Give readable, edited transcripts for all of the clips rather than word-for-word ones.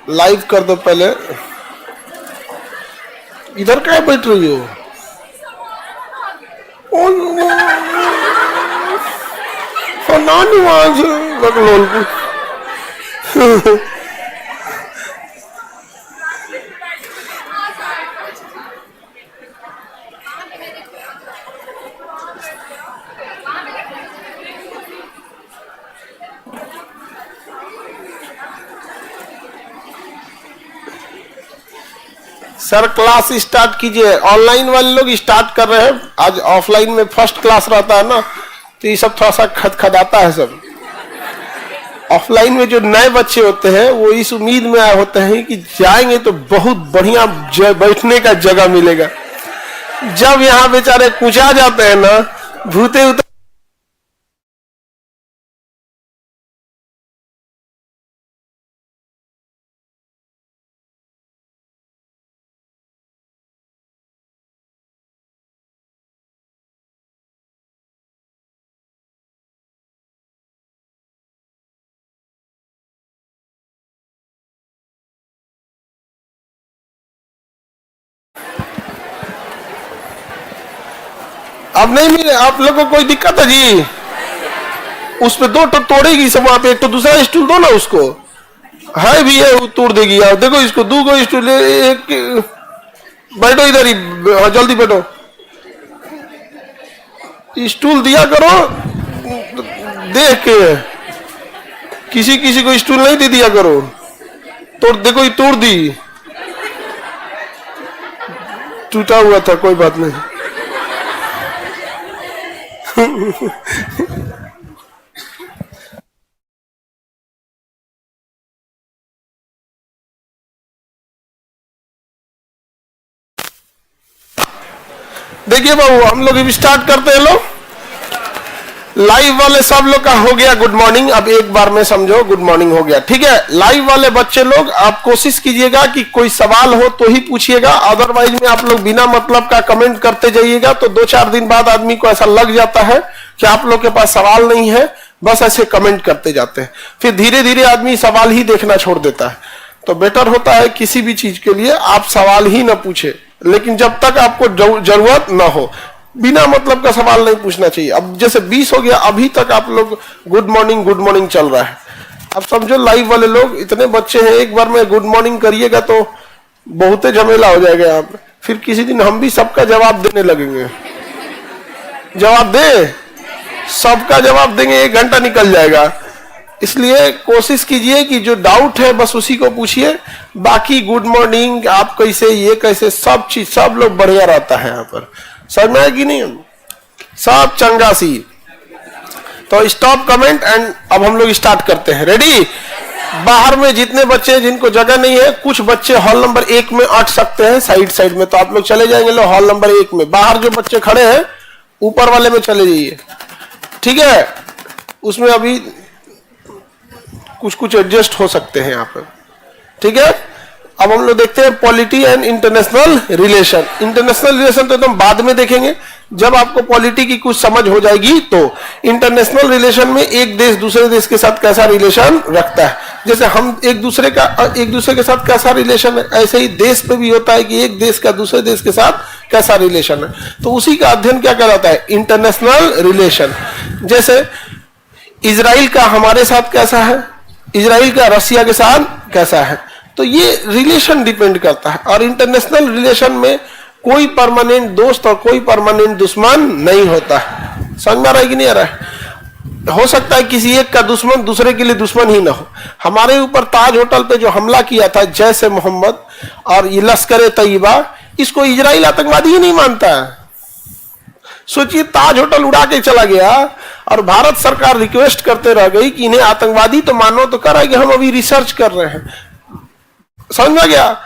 Live कर दो पहले। इधर क्या बैठ रही हो? सर क्लास स्टार्ट कीजिए। ऑनलाइन वाले लोग स्टार्ट कर रहे हैं, आज ऑफलाइन में फर्स्ट क्लास रहता है ना, तो ये सब थोड़ा सा खदखदाता है सब। ऑफलाइन में जो नए बच्चे होते हैं वो इस उम्मीद में आए होते हैं कि जाएंगे तो बहुत बढ़िया बैठने का जगह मिलेगा। जब यहाँ बेचारे कुचा जाते हैं ना, भूते उतर अब नहीं मिले आप लोगों को कोई दिक्कत है जी? उस पे दो तो तोड़ेगी सब वहां पे, एक तो दूसरा स्टूल दो ना उसको, है भी है वो तोड़ देगी। आप देखो इसको दो गो स्टूल, एक बैठो इधर ही, जल्दी बैठो। स्टूल दिया करो देख के, किसी किसी को स्टूल नहीं दे दिया करो। तोड़ देखो ये तोड़ दी, टूटा हुआ था, कोई बात नहीं। देखिए बाबू, हम लोग भी स्टार्ट करते हैं। लोग लाइव वाले सब लोग का हो गया गुड मॉर्निंग। अब एक बार में समझो गुड मॉर्निंग हो गया, ठीक है। लाइव वाले बच्चे लोग आप कोशिश कीजिएगा कि कोई सवाल हो तो ही पूछिएगा, अदरवाइज में आप लोग बिना मतलब का कमेंट करते जाइएगा तो 2-4 दिन बाद आदमी को ऐसा लग जाता है कि आप लोग के पास सवाल नहीं है, बस ऐसे कमेंट करते जाते हैं। फिर धीरे धीरे आदमी सवाल ही देखना छोड़ देता है। तो बेटर होता है किसी भी चीज के लिए आप सवाल ही ना पूछे, लेकिन जब तक आपको जरूरत ना हो, बिना मतलब का सवाल नहीं पूछना चाहिए। अब जैसे 20 हो गया, अभी तक आप लोग गुड मॉर्निंग चल रहा है। अब समझो लाइव वाले लोग इतने बच्चे हैं, एक बार में गुड मॉर्निंग करिएगा तो बहुत झमेला हो जाएगा यहाँ पे। फिर किसी दिन हम भी सबका जवाब देने लगेंगे। जवाब दे, सबका जवाब देंगे, 1 घंटा निकल जाएगा। इसलिए कोशिश कीजिए कि जो डाउट है बस उसी को पूछिए, बाकी गुड मॉर्निंग, आप कैसे, ये कैसे, सब चीज सब लोग बढ़िया रहता है यहाँ पर। समझ में आएगी नहीं? सब चंगा सी। तो स्टॉप कमेंट एंड अब हम लोग स्टार्ट करते हैं। रेडी? बाहर में जितने बच्चे हैं जिनको जगह नहीं है, कुछ बच्चे हॉल नंबर 1 में अट सकते हैं साइड में, तो आप लोग चले जाएंगे लोग हॉल नंबर 1 में। बाहर जो बच्चे खड़े हैं ऊपर वाले में चले जाइए, ठीक है। उसमें अभी कुछ एडजस्ट हो सकते हैं यहाँ पर, ठीक है। अब हम लोग देखते हैं polity and international relation. International relation तो एकदम बाद में देखेंगे, जब आपको पॉलिटी की कुछ समझ हो जाएगी। तो इंटरनेशनल रिलेशन में एक देश दूसरे देश के साथ कैसा रिलेशन रखता है, जैसे हम एक दूसरे के साथ कैसा रिलेशन है, ऐसे ही देश पे भी होता है कि एक देश का दूसरे देश के साथ कैसा रिलेशन है। तो उसी का अध्ययन क्या कहलाता है? International relation. जैसे इजराइल का हमारे साथ कैसा है, इजराइल का रसिया के साथ कैसा है, तो ये रिलेशन डिपेंड करता है। और इंटरनेशनल रिलेशन में कोई परमानेंट दोस्त और कोई परमानेंट दुश्मन नहीं होता है। समझ में आ रहा है कि नहीं आ रहा है? हो सकता है किसी एक का दुश्मन दूसरे के लिए दुश्मन ही ना हो। हमारे ऊपर ताज होटल पे जो हमला किया था जैसे मोहम्मद और ये लश्कर तैयबा, इसको इजराइल आतंकवादी ही नहीं मानता है। सोचिए, ताज होटल उड़ा के चला गया और भारत सरकार रिक्वेस्ट करते रह गई कि इन्हें आतंकवादी तो मानो, तो कह रहा है कि हम अभी रिसर्च कर रहे हैं। समझ में गया?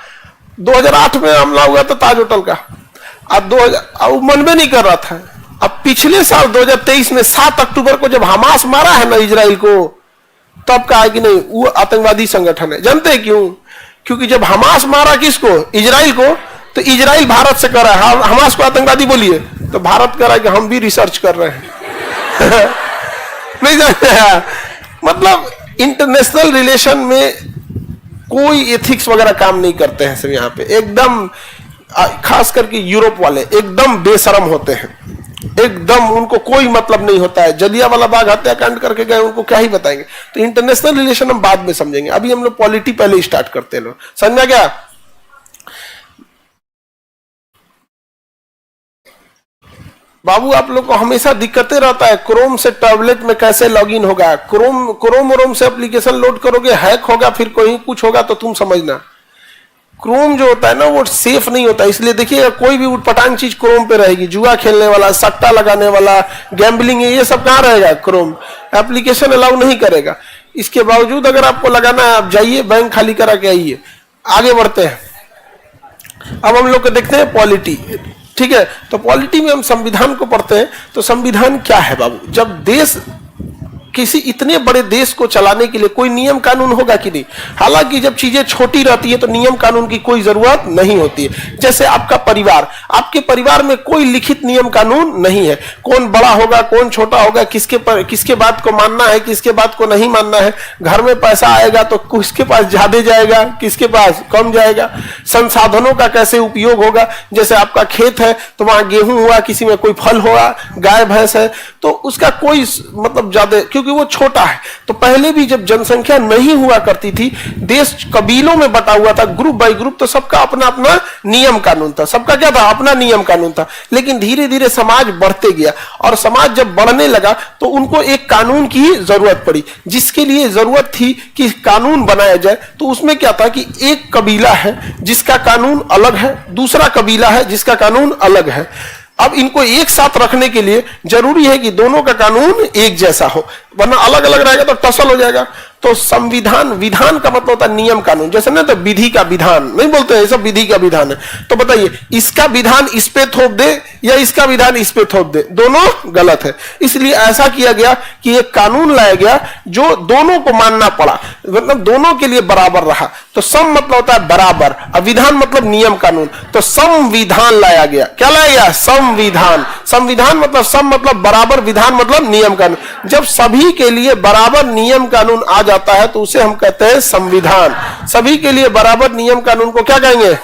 2008 में हमला हुआ था ताज होटल का, अब मन में नहीं कर रहा था। अब पिछले साल 2023 में 7 अक्टूबर को जब हमास मारा है ना इजराइल को, तब कहा कि नहीं वो आतंकवादी संगठन है। जानते हैं क्यों? क्योंकि जब हमास मारा किसको? इजराइल को, तो इजराइल भारत से कर रहा है हमास को आतंकवादी बोलिए, तो भारत कर रहा है कि हम भी रिसर्च कर रहे हैं। नहीं जानते? मतलब इंटरनेशनल रिलेशन में कोई एथिक्स वगैरह काम नहीं करते हैं सब यहाँ पे, एकदम खास करके यूरोप वाले एकदम बेशरम होते हैं, एकदम उनको कोई मतलब नहीं होता है। जलियांवाला बाग हत्याकांड करके गए, उनको क्या ही बताएंगे। तो इंटरनेशनल रिलेशन हम बाद में समझेंगे, अभी हम लोग पॉलिटी पहले स्टार्ट करते हैं। लोग समझ में क्या? बाबू आप लोग को हमेशा दिक्कतें रहता है, क्रोम से टैबलेट में कैसे लॉगिन होगा, क्रोम से एप्लीकेशन लोड करोगे, हैक होगा, फिर कोई कुछ होगा तो तुम समझना। क्रोम जो होता है ना वो सेफ नहीं होता, इसलिए देखिएगा कोई भी उटपटांग चीज क्रोम पे रहेगी, जुआ खेलने वाला, सट्टा लगाने वाला, गैम्बलिंग, ये सब कहाँ रहेगा? क्रोम एप्लीकेशन अलाउ नहीं करेगा। इसके बावजूद अगर आपको लगाना है, आप जाइए बैंक खाली करा के आइए। आगे बढ़ते हैं, अब हम लोग को देखते हैं पॉलिटी। ठीक है, तो पॉलिटी में हम संविधान को पढ़ते हैं। तो संविधान क्या है बाबू? जब देश, किसी इतने बड़े देश को चलाने के लिए कोई नियम कानून होगा कि नहीं? हालांकि जब चीजें छोटी रहती है तो नियम कानून की कोई जरूरत नहीं होती है। जैसे आपका परिवार, आपके परिवार में कोई लिखित नियम कानून नहीं है, कौन बड़ा होगा कौन छोटा होगा, किसके बात को मानना है किसके बात को नहीं मानना है, घर में पैसा आएगा तो किसके पास ज्यादा जाएगा किसके पास कम जाएगा, संसाधनों का कैसे उपयोग होगा। जैसे आपका खेत है तो वहां गेहूं हुआ, किसी में कोई फल हुआ, गाय भैंस है तो उसका कोई मतलब ज्यादा, क्योंकि वो छोटा है। तो पहले भी जब जनसंख्या नहीं हुआ करती थी, देश कबीलों में बटा हुआ था, ग्रुप बाय ग्रुप, तो सबका अपना अपना नियम कानून था, सबका क्या था? अपना नियम कानून था। लेकिन धीरे धीरे समाज बढ़ते गया, और समाज जब बढ़ने लगा तो उनको एक कानून की जरूरत पड़ी, जिसके लिए जरूरत थी कि कानून बनाया जाए। तो उसमें क्या था कि एक कबीला है जिसका कानून अलग है, दूसरा कबीला है जिसका कानून अलग है। अब इनको एक साथ रखने के लिए जरूरी है कि दोनों का कानून एक जैसा हो, वरना अलग अलग रहेगा तो टसल हो जाएगा। तो संविधान, विधान का मतलब होता है नियम कानून, जैसे ना तो विधि का विधान नहीं बोलते हैं, सब विधि का विधान है। तो बताइए इसका विधान इस पे थोप दे या इसका विधान इस पे थोप दे, दोनों गलत है। इसलिए ऐसा किया गया कि एक कानून लाया गया जो दोनों को मानना पड़ा, मतलब दोनों के लिए बराबर रहा। तो सम मतलब होता है बराबर, और विधान मतलब नियम कानून। तो संविधान लाया गया। क्या लाया गया? संविधान। संविधान मतलब सम मतलब बराबर, विधान मतलब नियम कानून। जब सभी के लिए बराबर नियम कानून आ जाता है तो उसे हम कहते हैं संविधान। सभी के लिए बराबर नियम कानून को क्या कहेंगे?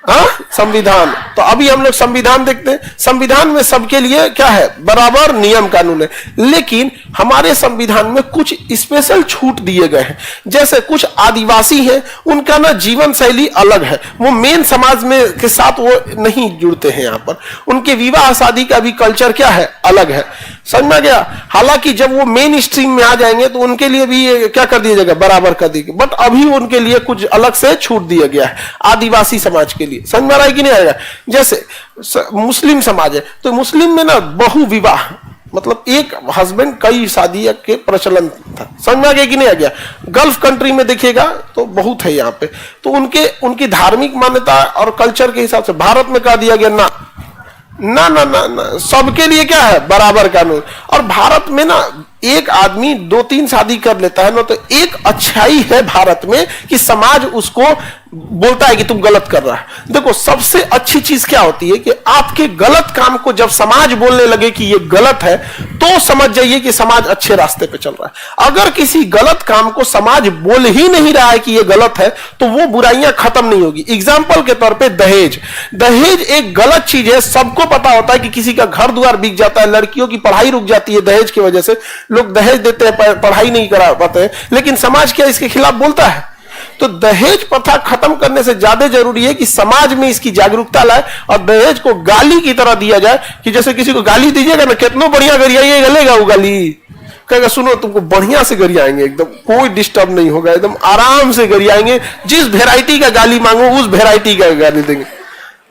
हाँ, संविधान। तो अभी हम लोग संविधान देखते हैं। संविधान में सबके लिए क्या है? बराबर नियम कानून है। लेकिन हमारे संविधान में कुछ स्पेशल छूट दिए गए हैं। जैसे कुछ आदिवासी हैं, उनका ना जीवन शैली अलग है, वो मेन समाज में के साथ वो नहीं जुड़ते हैं। यहाँ पर उनके विवाह शादी का भी कल्चर क्या है? अलग है। समझ में गया? हालांकि जब वो मेन स्ट्रीम में आ जाएंगे तो उनके लिए भी क्या कर दिया जाएगा? बराबर कर दिया। बट अभी उनके लिए कुछ अलग से छूट दिया गया है आदिवासी समाज के लिए। समझ में आ रहा है कि नहीं आएगा? जैसे मुस्लिम समाज है तो मुस्लिम में ना बहु विवाह, मतलब एक हस्बैंड कई शादी के प्रचलन था। समझ में आ गया कि नहीं आ गया? गल्फ कंट्री में देखिएगा तो बहुत है यहाँ पे। तो उनकी धार्मिक मान्यता और कल्चर के हिसाब से भारत में कह दिया गया ना ना ना ना, ना। सबके लिए क्या है? बराबर कानून। और भारत में ना एक आदमी 2-3 शादी कर लेता है ना, तो एक अच्छाई है भारत में कि समाज उसको बोलता है कि तुम गलत कर रहा है। देखो सबसे अच्छी चीज क्या होती है कि आपके गलत काम को जब समाज बोलने लगे कि ये गलत है, तो समझ जाइए कि समाज अच्छे रास्ते पे चल रहा है। अगर किसी गलत काम को समाज बोल ही नहीं रहा है कि ये गलत है, तो वो बुराइयां खत्म नहीं होगी। एग्जाम्पल के तौर पे दहेज। दहेज एक गलत चीज है, सबको पता होता है कि किसी का घर द्वार बिक जाता है, लड़कियों की पढ़ाई रुक जाती है दहेज की वजह से, लोग दहेज देते हैं, पढ़ाई नहीं करा पाते हैं। लेकिन समाज क्या इसके खिलाफ बोलता है? तो दहेज प्रथा खत्म करने से ज्यादा जरूरी है कि समाज में इसकी जागरूकता लाए और दहेज को गाली की तरह दिया जाए। कि जैसे किसी को गाली दीजिएगा ना, कितना बढ़िया गरियाइएगा, लेगा वो गाली, कहेगा सुनो तुमको बढ़िया से गरियाएंगे, एकदम कोई डिस्टर्ब नहीं होगा, एकदम आराम से गरियाएंगे, जिस वेराइटी का गाली मांगो उस वेराइटी का गाली देंगे।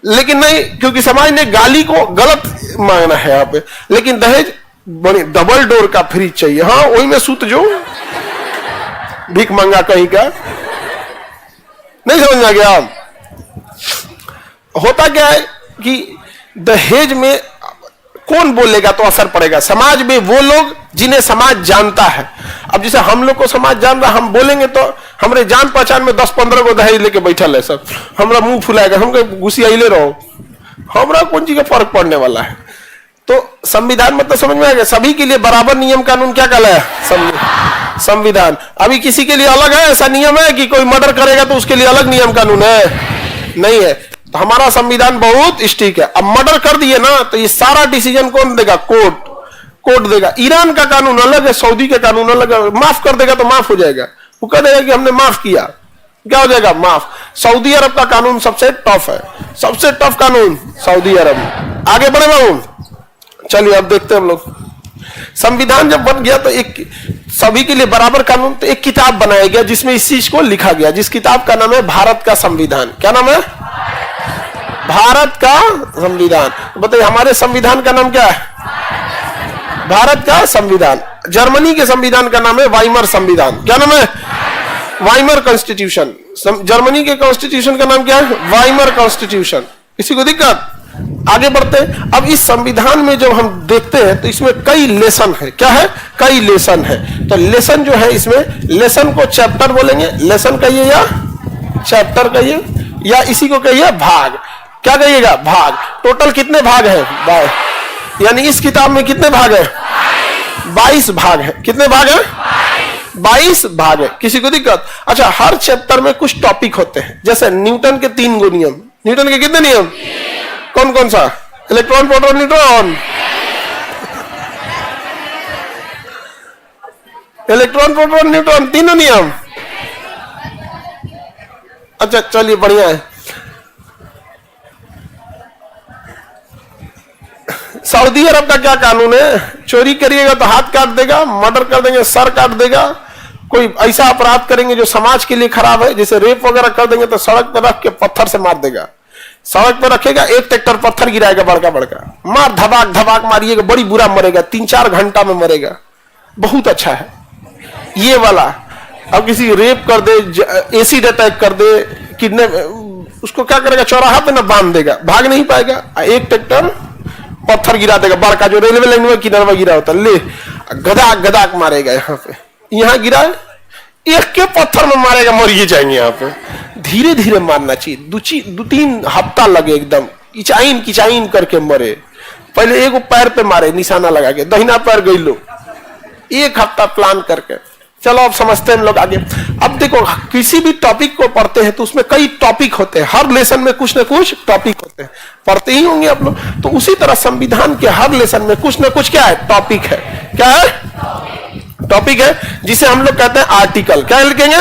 लेकिन नहीं, क्योंकि समाज ने गाली को गलत मांगना है यहाँ पे। लेकिन दहेज बड़ी डबल डोर का फ्रिज चाहिए, हाँ वही में सूत जो भीख मांगा कहीं का। नहीं समझ में आ गया? होता क्या है कि दहेज में कौन बोलेगा तो असर पड़ेगा? समाज में वो लोग जिन्हें समाज जानता है। अब जैसे हम लोग को समाज जान रहा, हम बोलेंगे तो हमारे जान पहचान में 10-15 को दहेज लेके बैठल है सब, हमारा मुंह फुलाएगा, हम गुस्सियाइले रहो, हमारा कौन चीज का फर्क पड़ने वाला है? तो संविधान मतलब समझ में आ गया? सभी के लिए बराबर नियम कानून क्या कहलाया? संविधान। अभी किसी के लिए अलग है ऐसा नियम है कि कोई मर्डर करेगा तो उसके लिए अलग नियम कानून है? नहीं है। तो हमारा संविधान बहुत स्ट्रिक्ट है। अब मर्डर कर दिए ना तो ये सारा डिसीजन कौन देगा? कोर्ट देगा। ईरान का कानून अलग है, सऊदी का कानून अलग है। माफ कर देगा तो माफ हो जाएगा, वो कह देगा कि हमने माफ किया, क्या हो जाएगा? माफ। सऊदी अरब का कानून सबसे टफ है, सबसे टफ कानून सऊदी अरब। आगे बढ़े बाबू, चलिए अब देखते हैं हम लोग। संविधान जब बन गया तो एक सभी के लिए बराबर कानून, तो एक किताब बनाया गया जिसमें इस चीज को लिखा गया, जिस किताब का नाम है भारत का संविधान। क्या नाम है? भारत का संविधान। बताइए हमारे संविधान का नाम क्या है? भारत का संविधान। जर्मनी के संविधान का नाम है वाइमर संविधान। क्या नाम है? Weimar constitution. जर्मनी के कॉन्स्टिट्यूशन का नाम क्या है? Weimar constitution. किसी को दिक्कत? आगे बढ़ते हैं। अब इस संविधान में जब हम देखते हैं तो इसमें कई लेसन है। क्या है? कई लेसन है। तो लेसन जो है इसमें, लेसन को चैप्टर बोलेंगे, लेसन कहिए या चैप्टर कहिए या इसी को कहिए भाग। क्या कहिएगा? भाग। टोटल कितने भाग है? यानी इस किताब में कितने भाग है? 22 भाग है। कितने भाग है? 22 भाग है। किसी को दिक्कत? अच्छा, हर चैप्टर में कुछ टॉपिक होते हैं, जैसे न्यूटन के 3 गो नियम। न्यूटन के कितने नियम? कौन कौन सा? Electron, proton, neutron. Electron, proton, neutron, तीनों नियम। अच्छा चलिए बढ़िया है। सऊदी अरब का क्या कानून है? चोरी करिएगा तो हाथ काट देगा, मर्डर कर देंगे सर काट देगा, कोई ऐसा अपराध करेंगे जो समाज के लिए खराब है, जैसे रेप वगैरह कर देंगे तो सड़क पर रख के पत्थर से मार देगा। सड़क पर रखेगा, एक ट्रैक्टर पत्थर गिराएगा बड़का बड़का, मार धबाक धबाक मारिएगा, बड़ी बुरा मरेगा, 3-4 घंटा में मरेगा। बहुत अच्छा है ये वाला। अब किसी रेप कर दे, एसिड अटैक कर दे, किडनैप, उसको क्या करेगा? चौराहा पे ना बांध देगा, भाग नहीं पाएगा। एक ट्रैक्टर पत्थर गिरा देगा बड़का, जो रेलवे लाइन में किनारे में गिरा होता है, ले गदाक गदाक मारेगा। यहाँ पे, यहाँ गिरा, एक के पत्थर में मारेगा, मर ही जाएंगे। यहाँ पे धीरे धीरे मारना चाहिए, 2-3 हफ्ता लगे, एकदम किचाइन किचाइन करके मरे। पहले एक पैर पे मारे निशाना लगा के, दहिना पैर गई लो, 1 हफ्ता प्लान करके। चलो अब समझते हैं हम लोग आगे। अब देखो, किसी भी टॉपिक को पढ़ते हैं तो उसमें कई टॉपिक होते हैं, हर लेसन में कुछ ना कुछ टॉपिक होते हैं, पढ़ते ही होंगे आप लोग। तो उसी तरह संविधान के हर लेसन में कुछ ना कुछ क्या है? टॉपिक है। क्या है? टॉपिक है, जिसे हम लोग कहते हैं आर्टिकल। क्या लिखेंगे?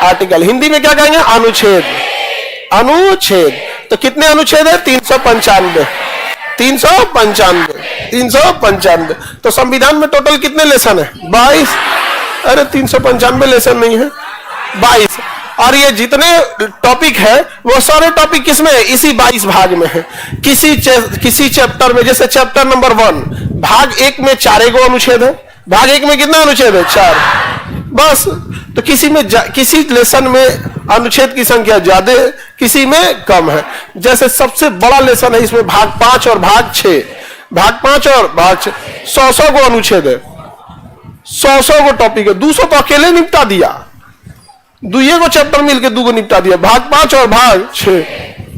आर्टिकल। हिंदी में क्या कहेंगे? अनुच्छेद। अनुच्छेद। तो कितने अनुच्छेद है? 395। 395। तो संविधान में टोटल कितने लेसन है? 22। अरे 395 लेसन नहीं है, 22। और ये जितने टॉपिक है वो सारे टॉपिक किसमें है? इसी 22 भाग में है। किसी चैप्टर में, जैसे चैप्टर नंबर 1 भाग 1 में 4 गो अनुच्छेद है। भाग 1 में कितना अनुच्छेद है? 4 बस। तो किसी लेसन में अनुच्छेद की संख्या ज्यादा है, किसी में कम है। जैसे सबसे बड़ा लेसन है इसमें भाग 5 और भाग 6। भाग 5 और भाग 6 100 गो अनुच्छेद है, 100 गो टॉपिक है। 200 तो अकेले निपटा दिया, 2 गो चैप्टर मिलके 2 गो निपटा दिया, भाग 5 और भाग 6।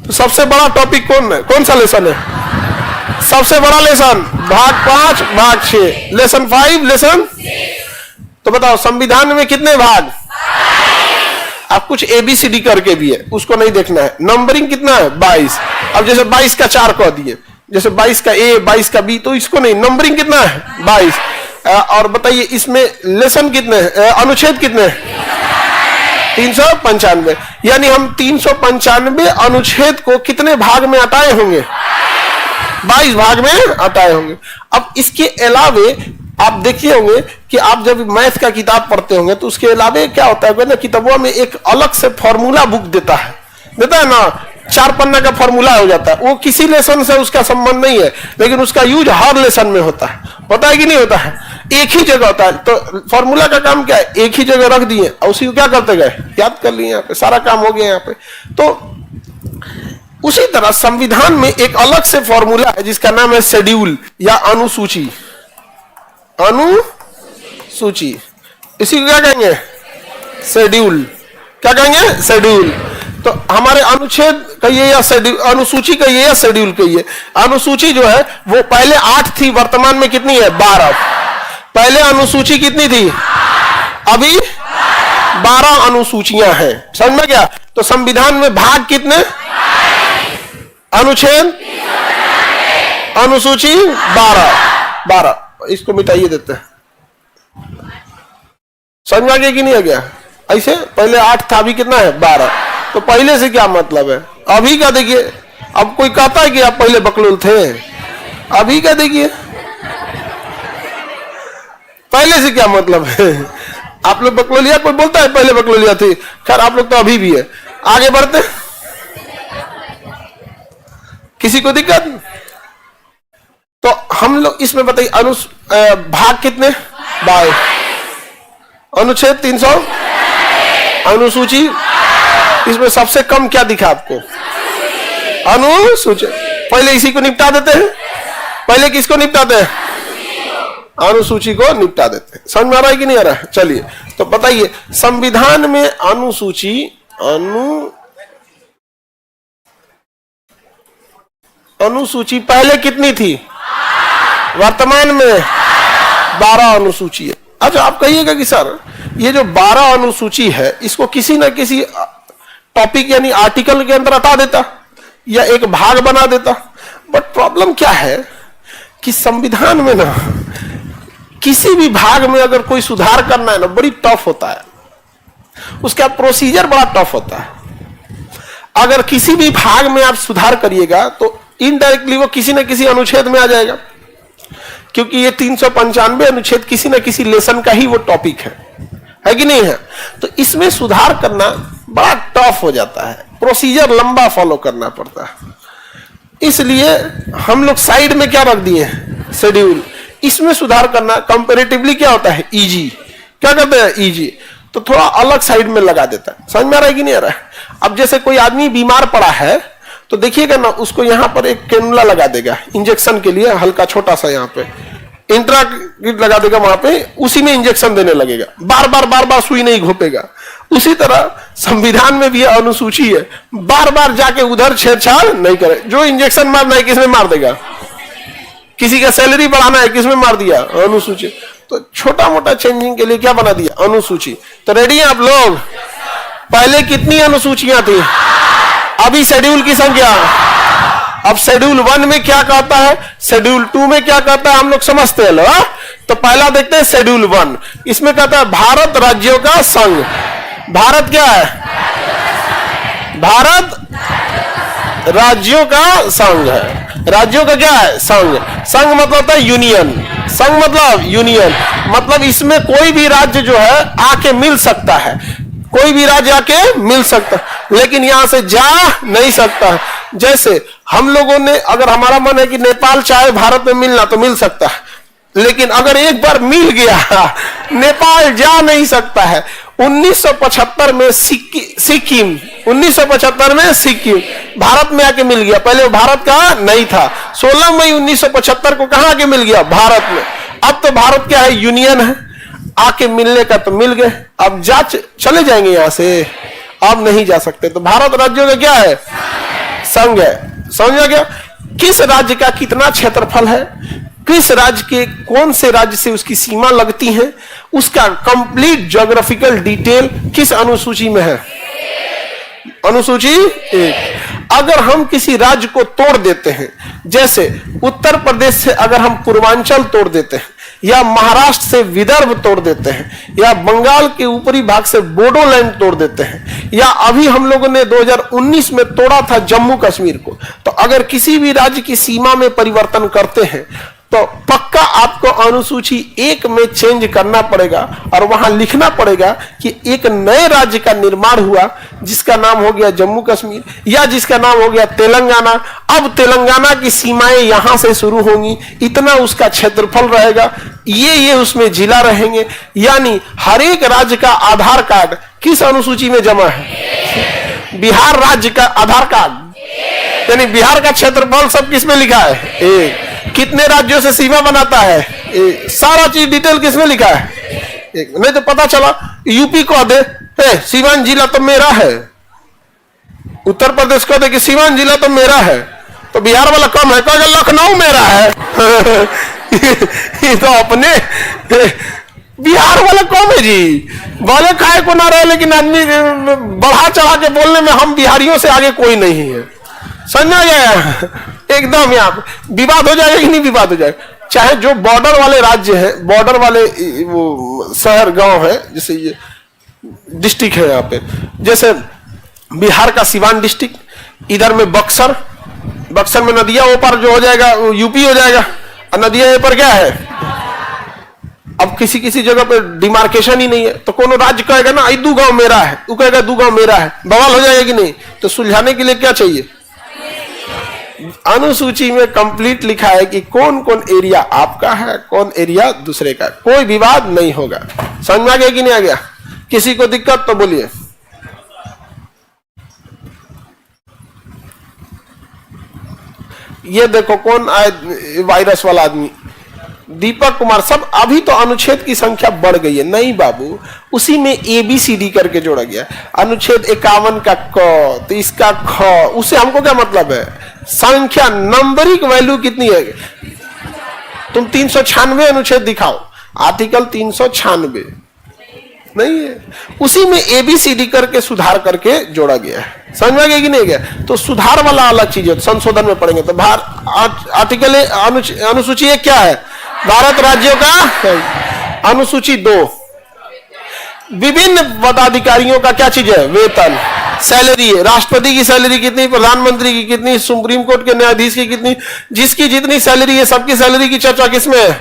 तो सबसे बड़ा टॉपिक कौन है? कौन सा लेसन है? सबसे बड़ा लेसन भाग 5 भाग 6। Lesson 5 lesson. तो बताओ संविधान में कितने भाग? आप कुछ ABCD करके भी है, उसको नहीं देखना है। नंबरिंग कितना है? 22। अब जैसे 22 का 4 कह दिए, जैसे 22 का A 22 का B, तो इसको नहीं। नंबरिंग कितना है? 22। और बताइए इसमें लेसन कितने हैं? अनुच्छेद कितने हैं? 395। यानी हम 395 अनुच्छेद को कितने भाग में अटाए होंगे? 22 भाग में अटाए होंगे। अब इसके अलावे आप देखिए होंगे कि आप जब मैथ का किताब पढ़ते होंगे तो उसके अलावे क्या होता है ना, किताबों में एक अलग से फॉर्मूला बुक देता है ना, 4 पन्ना का फॉर्मूला हो जाता है। वो किसी लेसन से उसका संबंध नहीं है, लेकिन उसका यूज हर लेसन में होता है कि नहीं होता है? एक ही जगह होता है। तो फॉर्मूला का काम क्या है? एक ही जगह रख दिए और उसी को क्या करते गए? याद कर लिए, यहाँ पे सारा काम हो गया। यहाँ पे तो उसी तरह संविधान में एक अलग से फॉर्मूला है जिसका नाम है शेड्यूल या अनुसूची। अनुसूची, इसी को क्या कहेंगे? शेड्यूल। क्या कहेंगे? शेड्यूल। तो हमारे अनुच्छेद कहिए या शेड्यूल, अनुसूची कहिए या शेड्यूल कहिए। अनुसूची जो है वो पहले 8 थी, वर्तमान में कितनी है? 12। पहले अनुसूची कितनी थी? अभी 12 अनुसूचियां हैं, समझ में गया। तो संविधान में भाग कितने, अनुच्छेद, अनुसूची 12। इसको मिटाइए देते हैं, समझ में आ गया कि नहीं आ गया। ऐसे पहले 8 था, अभी कितना है 12। तो पहले से क्या मतलब है, अभी का देखिए। अब कोई कहता है कि आप पहले बकलोल थे, अभी का देखिए पहले से क्या मतलब है। आप लोग बकलोलिया, कोई बोलता है पहले बकलोलिया थी, खैर आप लोग तो अभी भी है। आगे बढ़ते, किसी को दिक्कत। तो हम लोग इसमें बताइए भाग कितने, 22, अनुच्छेद 300, अनुसूची, इसमें सबसे कम क्या दिखा आपको, अनुसूची। पहले इसी को निपटा देते हैं, पहले किसको निपटाते हैं, अनुसूची को निपटा देते हैं। समझ में आ रहा है कि नहीं आ रहा है। चलिए तो बताइए, संविधान में अनुसूची, अनुसूची पहले कितनी थी, वर्तमान में 12 अनुसूची है। अच्छा आप कहिएगा कि सर ये जो 12 अनुसूची है, इसको किसी ना किसी टॉपिक यानी आर्टिकल के अंदर हटा देता या एक भाग बना देता। बट प्रॉब्लम क्या है कि संविधान में ना किसी भी भाग में अगर कोई सुधार करना है ना, बड़ी टफ होता है, उसका प्रोसीजर बड़ा टफ होता है। अगर किसी भी भाग में आप सुधार करिएगा तो इनडायरेक्टली वो किसी न किसी अनुच्छेद में आ जाएगा, क्योंकि ये 395 अनुच्छेद किसी न किसी लेसन का ही वो टॉपिक है कि नहीं है। तो इसमें सुधार करना बड़ा टफ हो जाता है, प्रोसीजर लंबा फॉलो करना पड़ता है। इसलिए हम लोग साइड में क्या रख दिए, शेड्यूल। इसमें सुधार करना कंपैरेटिवली क्या होता है, इजी। क्या कहते हैं, इजी। तो थोड़ा अलग साइड में लगा देता है। समझ में आ रहा है कि नहीं आ रहा है। अब जैसे कोई आदमी बीमार पड़ा है तो देखिएगा ना, उसको यहां पर एक कैनुला लगा देगा इंजेक्शन के लिए, हल्का छोटा सा यहां पे इंट्रा किट लगा देगा, वहां पे उसी में इंजेक्शन देने लगेगा, बार बार सुई नहीं घोपेगा। उसी तरह संविधान में भी अनुसूची है, बार बार जाके उधर छेड़छाड़ नहीं करे। जो इंजेक्शन मारना है किसमें मार देगा, किसी का सैलरी बढ़ाना है किसमें मार दिया, अनुसूची। तो छोटा मोटा चेंजिंग के लिए क्या बना दिया, अनुसूची। तो रेडी है आप लोग। पहले कितनी अनुसूचियां थी, अभी शेड्यूल की संख्या। अब शेड्यूल 1 में क्या कहता है, शेड्यूल 2 में क्या कहता है, हम लोग समझते हैं लोग। तो पहला देखते हैं शेड्यूल 1। इसमें कहता है भारत राज्यों का संघ। भारत क्या है, भारत राज्यों का संघ है। राज्यों का क्या है, संघ। संघ मतलब होता है यूनियन, संघ मतलब यूनियन, मतलब इसमें कोई भी राज्य जो है आके मिल सकता है, कोई भी राज्य आके मिल सकता है, लेकिन यहां से जा नहीं सकता। जैसे हम लोगों ने, अगर हमारा मन है कि नेपाल चाहे भारत में मिलना तो मिल सकता है, लेकिन अगर एक बार मिल गया नेपाल जा नहीं सकता है। 1975 में सिक्किम 1975 में सिक्किम भारत में आके मिल गया, पहले वो भारत का नहीं था। 16 मई 1975 को कहां आके मिल गया, भारत में। अब तो भारत क्या है, यूनियन है, आके मिलने का तो मिल गए, अब चले जाएंगे यहां से, अब नहीं जा सकते। तो भारत राज्यों का क्या है, संघ है। समझ गया, किस राज्य का कितना क्षेत्रफल है, किस राज्य के कौन से राज्य से उसकी सीमा लगती है, उसका कंप्लीट ज्योग्राफिकल डिटेल किस अनुसूची में है, अनुसूची 1। अगर हम किसी राज्य को तोड़ देते हैं, जैसे उत्तर प्रदेश से अगर हम पूर्वांचल तोड़ देते हैं, या महाराष्ट्र से विदर्भ तोड़ देते हैं, या बंगाल के ऊपरी भाग से बोडोलैंड तोड़ देते हैं, या अभी हम लोगों ने 2019 में तोड़ा था जम्मू कश्मीर को, तो अगर किसी भी राज्य की सीमा में परिवर्तन करते हैं तो पक्का आपको अनुसूची 1 में चेंज करना पड़ेगा और वहां लिखना पड़ेगा कि एक नए राज्य का निर्माण हुआ जिसका नाम हो गया जम्मू कश्मीर, या जिसका नाम हो गया तेलंगाना। अब तेलंगाना की सीमाएं यहां से शुरू होंगी, इतना उसका क्षेत्रफल रहेगा, ये उसमें जिला रहेंगे। यानी हर एक राज्य का आधार कार्ड किस अनुसूची में जमा है, बिहार राज्य का आधार कार्ड, यानी बिहार का क्षेत्रफल सब किस में लिखा है, 1। कितने राज्यों से सीमा बनाता है, सारा चीज डिटेल किसमें लिखा है, 1। नहीं तो पता चला यूपी को दे सीवान जिला तो मेरा है, उत्तर प्रदेश को दे कि सीवान जिला तो मेरा है, तो बिहार वाला कम है, कहेगा लखनऊ मेरा है। ये तो अपने बिहार वाला कौन है जी? बोले खाए को ना रहे, लेकिन आदमी बढ़ा चढ़ा के बोलने में हम बिहारियों से आगे कोई नहीं है। समझा गया? एकदम यहाँ पे विवाद हो जाएगा कि नहीं विवाद हो जाएगा। चाहे जो बॉर्डर वाले राज्य है, बॉर्डर वाले वो शहर गांव है, जैसे ये डिस्ट्रिक्ट है यहाँ पे, जैसे बिहार का सिवान डिस्ट्रिक्ट, इधर में बक्सर, बक्सर में नदिया ऊपर जो हो जाएगा यूपी हो जाएगा, और नदिया ऊपर क्या है। अब किसी किसी जगह पे डिमार्केशन ही नहीं है, तो कोनो राज्य कहेगा ना दू गांव मेरा है, वो कहेगा दू गांव मेरा है, बवाल हो जाएगा कि नहीं। तो सुलझाने के लिए क्या चाहिए? अनुसूची में कंप्लीट लिखा है कि कौन कौन एरिया आपका है, कौन एरिया दूसरे का, कोई विवाद नहीं होगा। समझ में आ गया कि नहीं आ गया? किसी को दिक्कत तो बोलिए। ये देखो कौन आए वायरस वाला आदमी, दीपक कुमार। सब अभी तो अनुच्छेद की संख्या बढ़ गई है। नहीं बाबू, उसी में ABCD करके जोड़ा गया। अनुच्छेद 51 का क, तो इसका ख, उससे हमको क्या मतलब है? संख्या, नंबरिक वैल्यू कितनी है? तुम 396 अनुच्छेद दिखाओ, आर्टिकल 396 नहीं है, उसी में ABCD करके सुधार करके जोड़ा गया है। समझ में आ गया कि नहीं गया? तो सुधार वाला अलग चीज है, संशोधन में पढ़ेंगे। तो आर्टिकल अनुसूची क्या है? भारत राज्यों का। अनुसूची 2, विभिन्न पदाधिकारियों का क्या चीज है? वेतन, सैलरी है। राष्ट्रपति की सैलरी कितनी, प्रधानमंत्री की कितनी, सुप्रीम कोर्ट के न्यायाधीश की कितनी, जिसकी जितनी सैलरी है सबकी सैलरी की चर्चा किसमें है?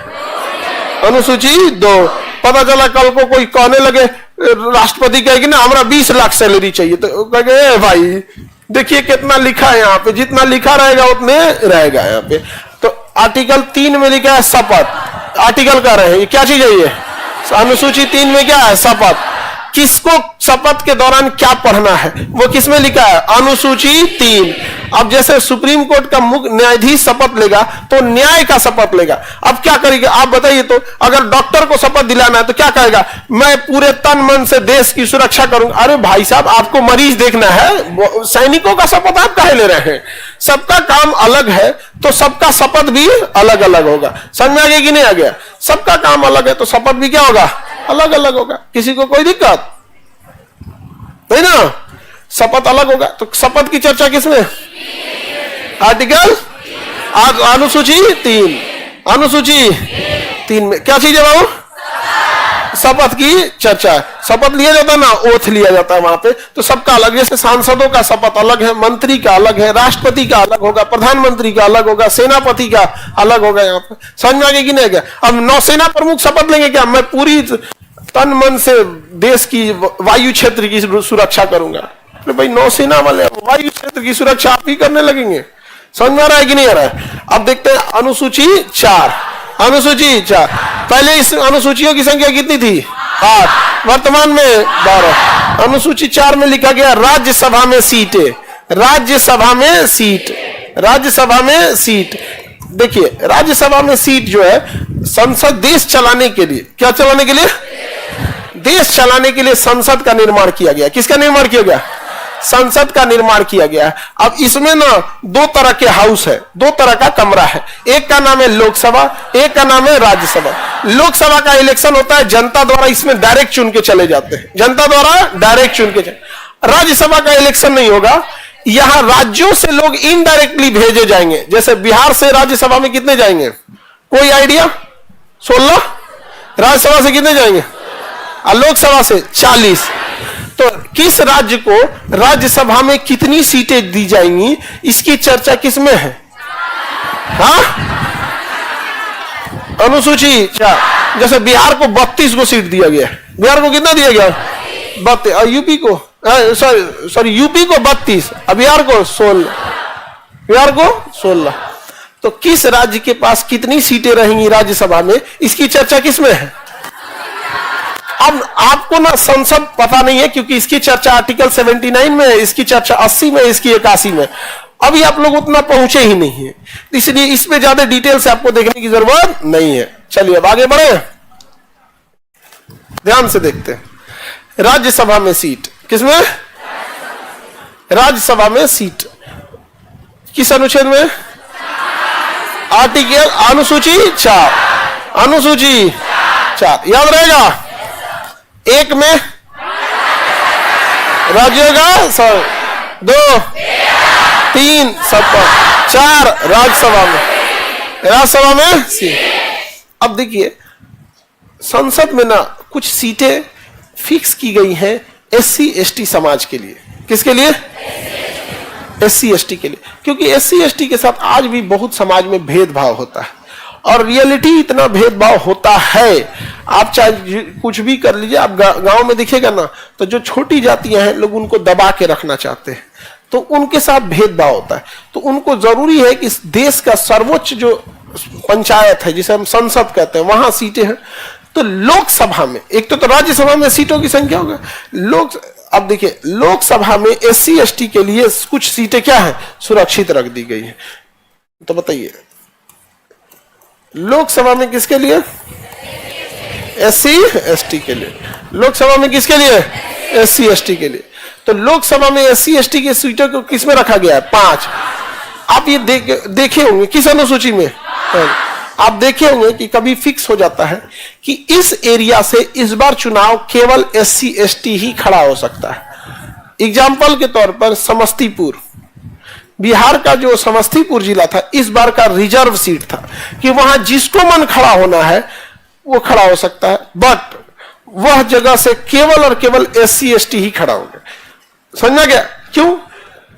अनुसूची 2। पता चला कल को कोई कहने लगे, राष्ट्रपति कहेगी ना हमारा 20 लाख सैलरी चाहिए, तो कहेंगे भाई देखिए कितना लिखा है यहाँ पे, जितना लिखा रहेगा उतने रहेगा यहाँ पे। तो आर्टिकल 3 में लिखा है शपथ। आर्टिकल कह रहे हैं ये क्या चीज है? ये अनुसूची 3 में क्या है? शपथ। किसको शपथ के दौरान क्या पढ़ना है वो किसमें लिखा है? अनुसूची 3। अब जैसे सुप्रीम कोर्ट का मुख्य न्यायाधीश शपथ लेगा तो न्याय का शपथ लेगा। अब क्या करेगा आप बताइए? तो अगर डॉक्टर को शपथ दिलाना है तो क्या कहेगा? मैं पूरे तन मन से देश की सुरक्षा करूंगा। अरे भाई साहब, आपको मरीज देखना है, सैनिकों का शपथ आप काहे ले रहे हैं? सबका काम अलग है तो सबका शपथ भी अलग अलग होगा। समझ में आ गया कि नहीं आ गया? सबका काम अलग है तो शपथ भी क्या होगा? अलग अलग होगा। किसी को कोई दिक्कत नहीं ना? शपथ अलग होगा। तो शपथ की चर्चा किसमें? आर्टिकल अनुसूची 3। अनुसूची 3 में क्या चीज है बाबू? शपथ की चर्चा। शपथ लिया जाता है ना, ओथ लिया जाता है वहां पे। तो सबका अलग, जैसे सांसदों का शपथ अलग है, मंत्री का अलग है, राष्ट्रपति का अलग होगा, प्रधानमंत्री का अलग होगा, सेनापति का अलग होगा। यहाँ पे समझ में आ गया कि नहीं गया? अब नौसेना प्रमुख शपथ लेंगे क्या? मैं पूरी तन मन से देश की वायु क्षेत्र की सुरक्षा करूंगा। अरे भाई नौसेना वाले वायु क्षेत्र की सुरक्षा आप ही करने लगेंगे। समझ में आ रहा है कि नहीं आ रहा है? अब देखते हैं अनुसूची 4। अनुसूची 4, पहले इस अनुसूचियों की संख्या कितनी थी? 8, वर्तमान में 12। अनुसूची 4 में लिखा गया राज्यसभा में सीटें। राज्यसभा में सीट, राज्यसभा में सीट। देखिए राज्यसभा में सीट जो है संसद देश चलाने के लिए, क्या चलाने के लिए? देश चलाने के लिए संसद का निर्माण किया गया। किसका निर्माण किया गया? संसद का निर्माण किया गया है। अब इसमें ना 2 तरह के हाउस है, 2 तरह का कमरा है। एक का नाम है लोकसभा, एक का नाम है राज्यसभा। लोकसभा का इलेक्शन होता है जनता द्वारा, इसमें डायरेक्ट चुन के चले जाते हैं, जनता द्वारा डायरेक्ट चुन के चले। राज्यसभा का इलेक्शन नहीं होगा, यहां राज्यों से लोग इनडायरेक्टली भेजे जाएंगे। जैसे बिहार से राज्यसभा में कितने जाएंगे? कोई आइडिया? 16। राज्यसभा से कितने जाएंगे? और लोकसभा से 40। तो किस राज्य को राज्यसभा में कितनी सीटें दी जाएंगी इसकी चर्चा किसमें है? हाँ, अनुसूची 4। जैसे बिहार को 32 को सीट दिया गया। बिहार को कितना दिया गया? 32। और यूपी को सॉरी यूपी को 32, और बिहार को 16। बिहार को 16। तो किस राज्य के पास कितनी सीटें रहेंगी राज्यसभा में इसकी चर्चा किसमें है? अब आपको ना संसद पता नहीं है क्योंकि इसकी चर्चा आर्टिकल 79 में है, इसकी चर्चा 80 में, इसकी 81 में। अभी आप लोग उतना पहुंचे ही नहीं है, इसलिए इसमें ज्यादा डिटेल से आपको देखने की जरूरत नहीं है। चलिए अब आगे बढ़े, ध्यान से देखते हैं। राज्यसभा में सीट किसमें? राज्यसभा में सीट किस अनुच्छेद में? आर्टिकल अनुसूची 4। अनुसूची 4 याद रहेगा। एक में राज्यों का संघ, 2 3 सत्ता, 4 राज्यसभा में सीट। अब देखिए संसद में ना कुछ सीटें फिक्स की गई हैं SC ST समाज के लिए। किसके लिए? SC ST के लिए, क्योंकि SC ST के साथ आज भी बहुत समाज में भेदभाव होता है और रियलिटी इतना भेदभाव होता है। आप चाहे कुछ भी कर लीजिए, आप गांव में दिखेगा ना तो जो छोटी जातियां हैं लोग उनको दबा के रखना चाहते हैं, तो उनके साथ भेदभाव होता है। तो उनको जरूरी है कि इस देश का सर्वोच्च जो पंचायत है जिसे हम संसद कहते हैं वहां सीटें हैं। तो लोकसभा में एक तो राज्यसभा में सीटों की संख्या होगा, अब देखिए लोकसभा में SC ST के लिए कुछ सीटें क्या है सुरक्षित रख दी गई है। तो बताइए लोकसभा में किसके लिए? SC ST के लिए। लोकसभा में किसके लिए? SC ST के लिए। तो लोकसभा में SC ST की सीटों को किस में रखा गया है? 5। आप ये देखे होंगे किस अनुसूची में? आप देखे होंगे कि कभी फिक्स हो जाता है कि इस एरिया से इस बार चुनाव केवल SC ST ही खड़ा हो सकता है। एग्जाम्पल के तौर पर समस्तीपुर, बिहार का जो समस्तीपुर जिला था इस बार का रिजर्व सीट था कि वहां जिसको मन खड़ा होना है वो खड़ा हो सकता है, बट वह जगह से केवल और केवल SC ST ही खड़ा होंगे। समझा गया? क्यों?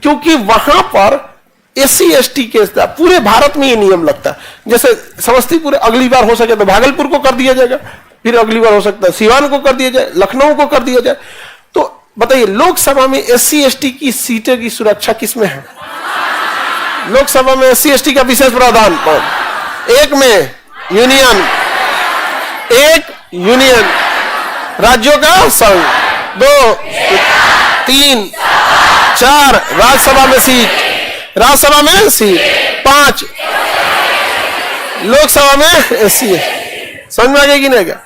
क्योंकि वहां पर SC ST के पूरे भारत में ये नियम लगता है। जैसे समस्तीपुर अगली बार हो सके तो भागलपुर को कर दिया जाएगा, फिर अगली बार हो सकता है सिवान को कर दिया जाए, लखनऊ को कर दिया जाए। तो बताइए लोकसभा में SC ST की सीटें की सुरक्षा किसमें है? लोकसभा में SC ST का विशेष प्रावधान कौन? एक में यूनियन, राज्यों का संघ, 2 3 4 राज्यसभा में सीट, 5 लोकसभा में SC। समझ में आ गया कि नहीं गया?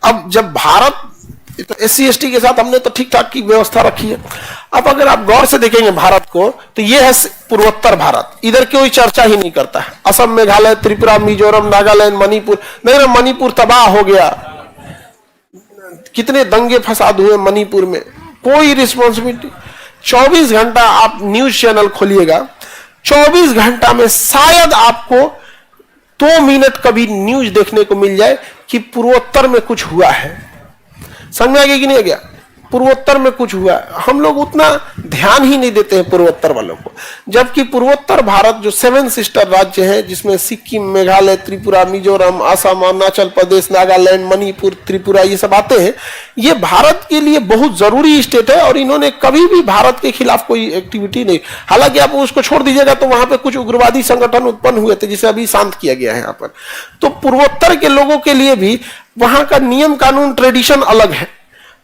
अब जब भारत तो SC ST के साथ हमने तो ठीक ठाक की व्यवस्था रखी है। अब अगर आप गौर से देखेंगे भारत को तो ये है पूर्वोत्तर भारत, इधर कोई चर्चा ही नहीं करता है। असम, मेघालय, त्रिपुरा, मिजोरम, नागालैंड, मणिपुर, नहीं ना मणिपुर तबाह हो गया, कितने दंगे फसाद हुए मणिपुर में, कोई रिस्पॉन्सिबिलिटी। 24 घंटा आप न्यूज चैनल खोलिएगा, 24 घंटा में शायद आपको 2 मिनट कभी न्यूज देखने को मिल जाए कि पूर्वोत्तर में कुछ हुआ है। समझ में आ गया कि नहीं आ गया? पूर्वोत्तर में कुछ हुआ है। हम लोग उतना ध्यान ही नहीं देते हैं पूर्वोत्तर वालों को, जबकि पूर्वोत्तर भारत जो 7 सिस्टर राज्य हैं जिसमें सिक्किम, मेघालय, त्रिपुरा, मिजोरम, असम, अरुणाचल प्रदेश, नागालैंड, मणिपुर, त्रिपुरा ये सब आते हैं, ये भारत के लिए बहुत जरूरी स्टेट है और इन्होंने कभी भी भारत के खिलाफ कोई एक्टिविटी नहीं। हालांकि आप उसको छोड़ दीजिएगा तो वहां पे कुछ उग्रवादी संगठन उत्पन्न हुए थे जिसे अभी शांत किया गया है यहाँ पर। तो पूर्वोत्तर के लोगों के लिए भी वहां का नियम कानून ट्रेडिशन अलग है,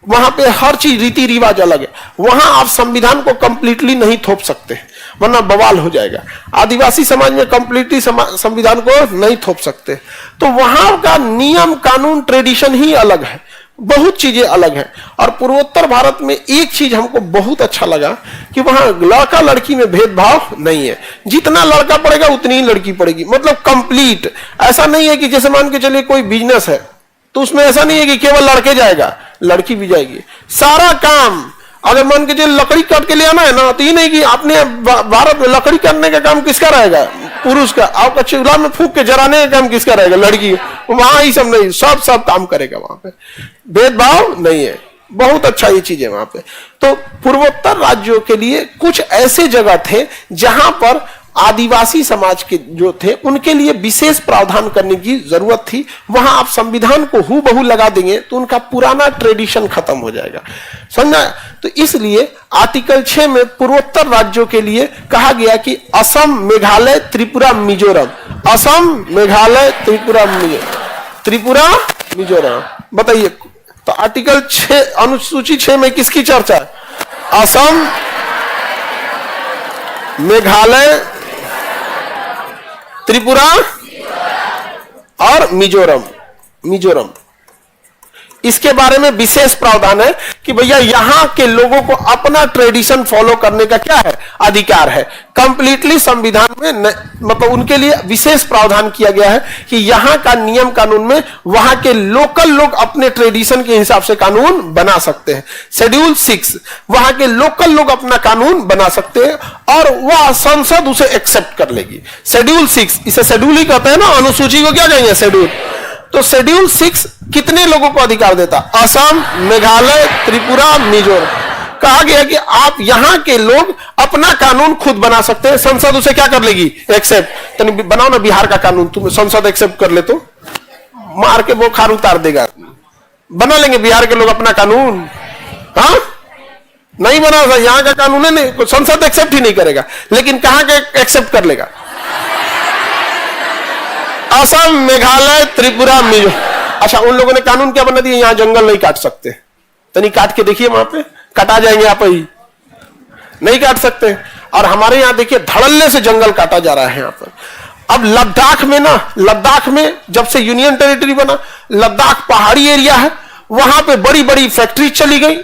वहां पे हर चीज रीति रिवाज अलग है। वहां आप संविधान को कंप्लीटली नहीं थोप सकते वरना बवाल हो जाएगा। आदिवासी समाज में कंप्लीटली संविधान को नहीं थोप सकते। तो वहां का नियम कानून ट्रेडिशन ही अलग है, बहुत चीजें अलग है। और पूर्वोत्तर भारत में एक चीज हमको बहुत अच्छा लगा कि वहां लड़का लड़की में भेदभाव नहीं है, जितना लड़का पड़ेगा उतनी ही लड़की पड़ेगी, मतलब कंप्लीट। ऐसा नहीं है कि जैसे मान के चलिए कोई बिजनेस है तो उसमें ऐसा नहीं है कि केवल लड़के जाएगा, लड़की भी जाएगी। सारा काम अगर मान के चलिए लकड़ी काट के ले आना है ना, तो ये नहीं कि आपने भारत में लकड़ी काटने का काम किसका रहेगा? पुरुष का। आपका चूल्हा में फूंक के जलाने का काम किसका रहेगा? लड़की। वहां ही सब नहीं, सब काम करेगा, वहां पे भेदभाव नहीं है। बहुत अच्छा ये चीज है वहां पे। तो पूर्वोत्तर राज्यों के लिए कुछ ऐसे जगह थे जहां पर आदिवासी समाज के जो थे उनके लिए विशेष प्रावधान करने की जरूरत थी। वहां आप संविधान को हूबहू लगा देंगे तो उनका पुराना ट्रेडिशन खत्म हो जाएगा, समझा? तो इसलिए आर्टिकल 6 में पूर्वोत्तर राज्यों के लिए कहा गया कि असम, मेघालय, त्रिपुरा, मिजोरम। असम, मेघालय, त्रिपुरा, मिजोरम। बताइए तो आर्टिकल 6 अनुसूची 6 में किसकी चर्चा है? असम, मेघालय, त्रिपुरा और मिजोरम। इसके बारे में विशेष प्रावधान है कि भैया यहां के लोगों को अपना ट्रेडिशन फॉलो करने का क्या है, अधिकार है। कंप्लीटली संविधान में मतलब उनके लिए विशेष प्रावधान किया गया है कि यहां का नियम कानून में वहां के लोकल लोग अपने ट्रेडिशन के हिसाब से कानून बना सकते हैं। शेड्यूल 6 वहां के लोकल लोग अपना कानून बना सकते हैं और वह संसद उसे एक्सेप्ट कर लेगी। शेड्यूल 6, इसे शेड्यूल ही कहते हैं ना, अनुसूची को क्या कहेंगे, शेड्यूल। तो शेड्यूल 6 कितने लोगों को अधिकार देता, असम, मेघालय, त्रिपुरा, मिजोरम। कहा गया कि आप यहां के लोग अपना कानून खुद बना सकते हैं, संसद उसे क्या कर लेगी, एक्सेप्ट। तो बनाओ ना बिहार का कानून, तुम संसद एक्सेप्ट कर ले तो मार के बुखार उतार देगा। बना लेंगे बिहार के लोग अपना कानून? हाँ, नहीं बना, यहां का कानून है नहीं, संसद एक्सेप्ट ही नहीं करेगा। लेकिन कहां के एक्सेप्ट कर लेगा, असम, मेघालय, त्रिपुरा, मिजोरम। अच्छा, उन लोगों ने कानून क्या बना दिया, यहां जंगल नहीं काट सकते। तो नहीं काट के देखिए, वहां पे कटा जाएंगे, आप ही नहीं काट सकते। और हमारे यहां देखिए धड़ल्ले से जंगल काटा जा रहा है यहां पर। अब लद्दाख में ना, लद्दाख में जब से यूनियन टेरिटरी बना, लद्दाख पहाड़ी एरिया है, वहां पे बड़ी बड़ी फैक्ट्री चली गई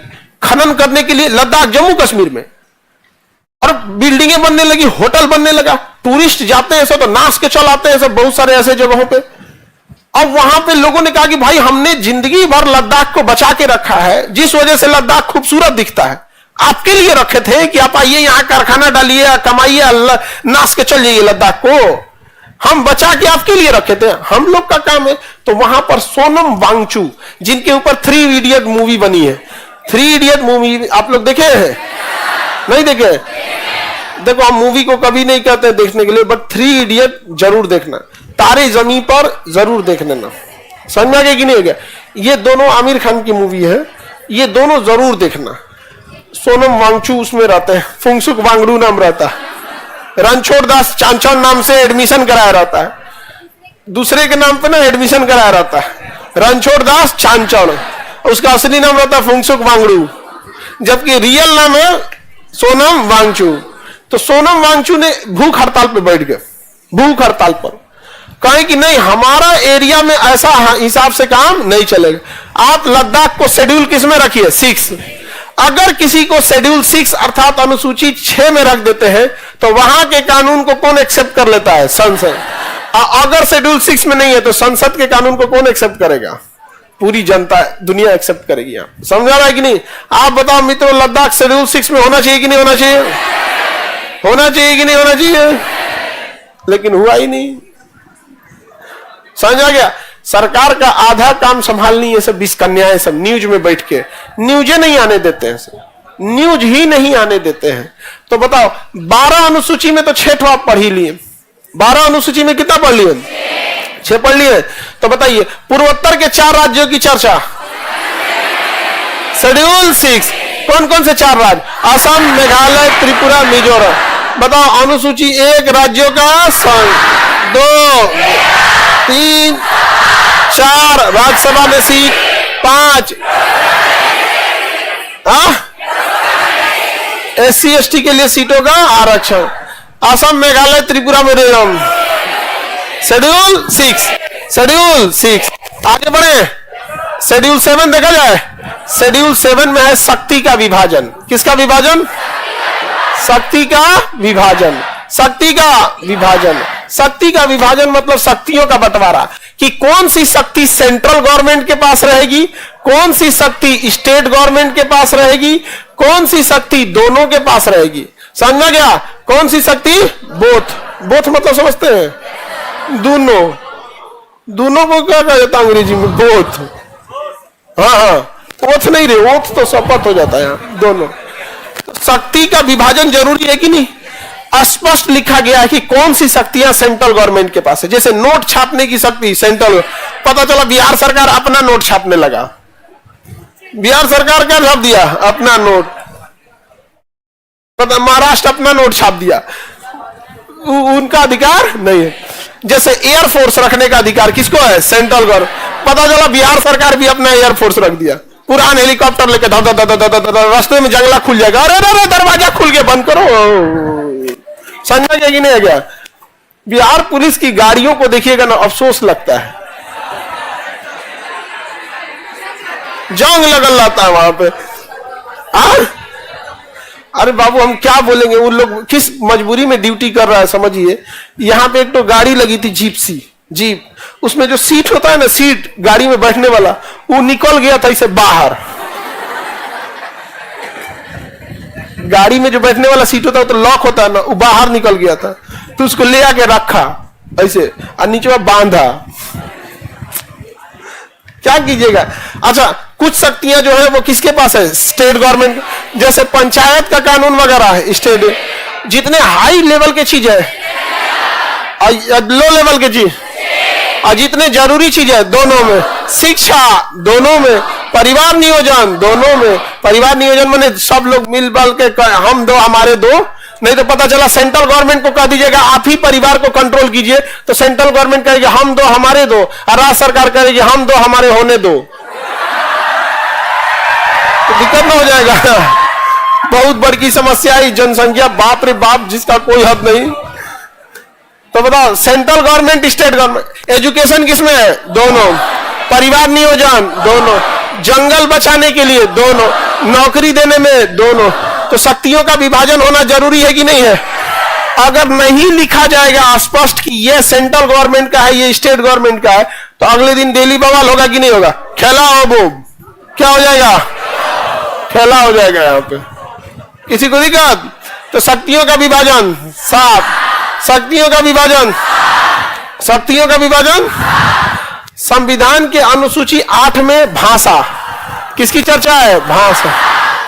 खनन करने के लिए। लद्दाख जम्मू कश्मीर में, और बिल्डिंगें बनने लगी, होटल बनने लगा, टूरिस्ट जाते हैं ऐसे तो नाच के चल आते हैं ऐसे बहुत सारे ऐसे जगहों पे। अब वहां पे लोगों ने कहा कि भाई हमने जिंदगी भर लद्दाख को बचा के रखा है, जिस वजह से लद्दाख खूबसूरत दिखता है, आपके लिए रखे थे कि आप आइए यहां कारखाना डालिए, कमाइए, नाच के चल जाइए लद्दाख को। हम बचा के आपके लिए रखे थे, हम लोग का काम है। तो वहां पर सोनम वांगचू, जिनके ऊपर 3 इडियट मूवी बनी है, 3 इडियट मूवी आप लोग देखे हैं, नहीं देखे? देखो, हम मूवी को कभी नहीं कहते देखने के लिए, बट 3 इडियट जरूर देखना, तारे जमीन पर जरूर देख लेना। समझ में आ गया कि नहीं हो गया? ये दोनों आमिर खान की मूवी है, ये दोनों जरूर देखना। सोनम वांगचू उसमें रहते हैं, फुंगसुक वांगडू नाम रहता है, रणछोड़ दास चांचौन नाम से एडमिशन कराया रहता है, दूसरे के नाम पे ना एडमिशन कराया रहता है, रणछोड़ दास चांचौन, उसका असली नाम रहता है फुंगसुक वांगडू, जबकि रियल नाम है सोनम वांगचू। तो सोनम वांगचू ने भूख हड़ताल पे बैठ गए, भूख हड़ताल पर, कहें कि नहीं हमारा एरिया में ऐसा हिसाब से काम नहीं चलेगा। आप लद्दाख को शेड्यूल किस में रखिए, 6। अगर किसी को शेड्यूल 6 अर्थात अनुसूची 6 में रख देते हैं तो वहां के कानून को कौन एक्सेप्ट कर लेता है, संसद। अगर शेड्यूल 6 में नहीं है तो संसद के कानून को कौन एक्सेप्ट करेगा, पूरी जनता दुनिया एक्सेप्ट करेगी। आप समझा रहा है कि नहीं? आप बताओ मित्रों, लद्दाख शेड्यूल 6 में होना चाहिए कि नहीं होना चाहिए, होना चाहिए कि नहीं होना चाहिए? लेकिन हुआ ही नहीं। समझा गया? सरकार का आधा काम संभालनी है, सब 20 कन्याएं सब न्यूज में बैठ के, न्यूज नहीं आने देते हैं, न्यूज ही नहीं आने देते हैं। तो बताओ 12 अनुसूची में तो 6 आप पढ़ ही लिए, 12 अनुसूची में कितना पढ़ लिए, 6 पढ़ लिए। तो बताइए पूर्वोत्तर के 4 राज्यों की चर्चा, शेड्यूल 6, कौन कौन से 4 राज्य, असम, मेघालय, त्रिपुरा, मिजोरम। बताओ अनुसूची 1 राज्यों का संघ, 2, 3, 4 राज्यसभा में सीट, 5 SC ST के लिए सीटों का आरक्षण, असम, मेघालय, त्रिपुरा, मिजोरम। Schedule 6, schedule 6। आगे बढ़े, शेड्यूल 7 देखा जाए। शेड्यूल 7 में है शक्ति का विभाजन। किसका विभाजन? शक्ति का विभाजन, शक्ति का विभाजन। शक्ति का विभाजन मतलब शक्तियों का बंटवारा, कि कौन सी शक्ति सेंट्रल गवर्नमेंट के पास रहेगी, कौन सी शक्ति स्टेट गवर्नमेंट के पास रहेगी, कौन सी शक्ति दोनों के पास रहेगी। समझा गया? कौन सी शक्ति? बोथ। बोथ मतलब समझते हैं, दोनों। दोनों को क्या कहा जाता है अंग्रेजी में? बोथ। हाँ, ओथ नहीं रे, ओथ तो शपथ हो जाता है, दोनों। तो शक्ति का विभाजन जरूरी है कि नहीं? स्पष्ट लिखा गया है कि कौन सी शक्तियां सेंट्रल गवर्नमेंट के पास है। जैसे नोट छापने की शक्ति सेंट्रल, पता चला बिहार सरकार अपना नोट छापने लगा, बिहार सरकार क्या छाप दिया? अपना नोट। पता महाराष्ट्र अपना नोट छाप दिया, उनका अधिकार नहीं है। जैसे एयरफोर्स रखने का अधिकार किसको है? Central government. पता चला बिहार सरकार भी अपना एयरफोर्स रख दिया, पुरान हेलीकॉप्टर लेके रास्ते में जंगला खुल जाएगा, अरे दरवाजा खुल के बंद करो। समझा गया कि नहीं है? क्या बिहार पुलिस की गाड़ियों को देखिएगा ना, अफसोस लगता है। जंग लगल रहता है वहां पे। अरे बाबू हम क्या बोलेंगे, उन लोग किस मजबूरी में ड्यूटी कर रहा है समझिए। यहाँ पे एक तो गाड़ी लगी थी जीप, उसमें जो सीट होता है ना, सीट गाड़ी में बैठने वाला, वो निकल गया था इसे बाहर। गाड़ी में जो बैठने वाला सीट होता है तो लॉक होता है ना, वो बाहर निकल गया था, तो उसको ले आके रखा ऐसे और नीचे बांधा। क्या कीजिएगा। अच्छा, कुछ शक्तियां जो है वो किसके पास है, स्टेट गवर्नमेंट। जैसे पंचायत का कानून वगैरह है स्टेट, जितने हाई लेवल के चीज है और लो लेवल के चीज, और जितने जरूरी चीज है दोनों में, शिक्षा दोनों में, परिवार नियोजन दोनों में। परिवार नियोजन माने सब लोग मिल बल के हम दो हमारे दो, नहीं तो पता चला सेंट्रल गवर्नमेंट को कह दीजिएगा आप ही परिवार को कंट्रोल कीजिए, तो सेंट्रल गवर्नमेंट कहेगी हम दो हमारे दो, और राज्य सरकार कहेगी हम दो हमारे होने दो, तो दिक्कत ना हो जाएगा। बहुत बड़ी समस्या है जनसंख्या, बाप रे बाप, जिसका कोई हद नहीं। तो बताओ, central government state government, education किसमें है, दोनों, परिवार नियोजन दोनों, जंगल बचाने के लिए दोनों, नौकरी देने में दोनों। तो शक्तियों का विभाजन होना जरूरी है कि नहीं है। अगर नहीं लिखा जाएगा स्पष्ट कि ये सेंट्रल गवर्नमेंट का है, ये स्टेट गवर्नमेंट का है, तो अगले दिन दिल्ली बवाल होगा कि नहीं होगा, खेला हो वो क्या हो जाएगा, खेला हो जाएगा यहाँ पे। किसी को दिक्कत। तो शक्तियों का विभाजन साफ, शक्तियों का विभाजन, शक्तियों का विभाजन। संविधान के अनुसूची 8 में भाषा, किसकी चर्चा है, भाषा।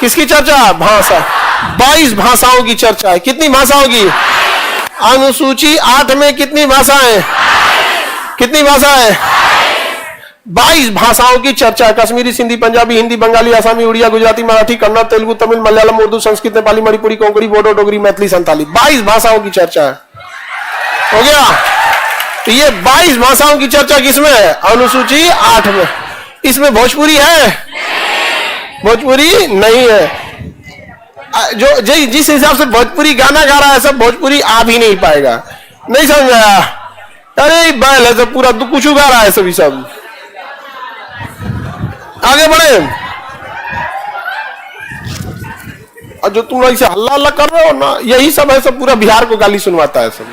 किसकी चर्चा, भाषा। 22 भाषाओं की चर्चा है। कितनी भाषाओं की, अनुसूची 8 में कितनी भाषाएं, कितनी भाषाएं, 22 भाषाओं की चर्चा है। कश्मीरी, सिंधी, पंजाबी, हिंदी, बंगाली, आसामी, उड़िया, गुजराती, मराठी, कन्नड़, तेलुगु, तमिल, मलयालम, उर्दू, संस्कृत, नेपाली, मणिपुरी, कोंकणी, बोडो, डोगरी, मैथिली, संताली, 22 भाषाओं की चर्चा है। हो गया। तो ये 22 भाषाओं की चर्चा किसमें है, अनुसूची 8 में। इसमें भोजपुरी है, भोजपुरी नहीं है। जो जिस हिसाब से भोजपुरी गाना गा रहा है सब भोजपुरी आ भी नहीं पाएगा, नहीं समझ में आया। अरे बैल है सब, पूरा कुछ गा रहा है सभी सब। आगे बढ़े। और जो तुम लोग इसे हल्ला हल्ला कर रहे हो ना, यही सब है, सब पूरा बिहार को गाली सुनवाता है सब।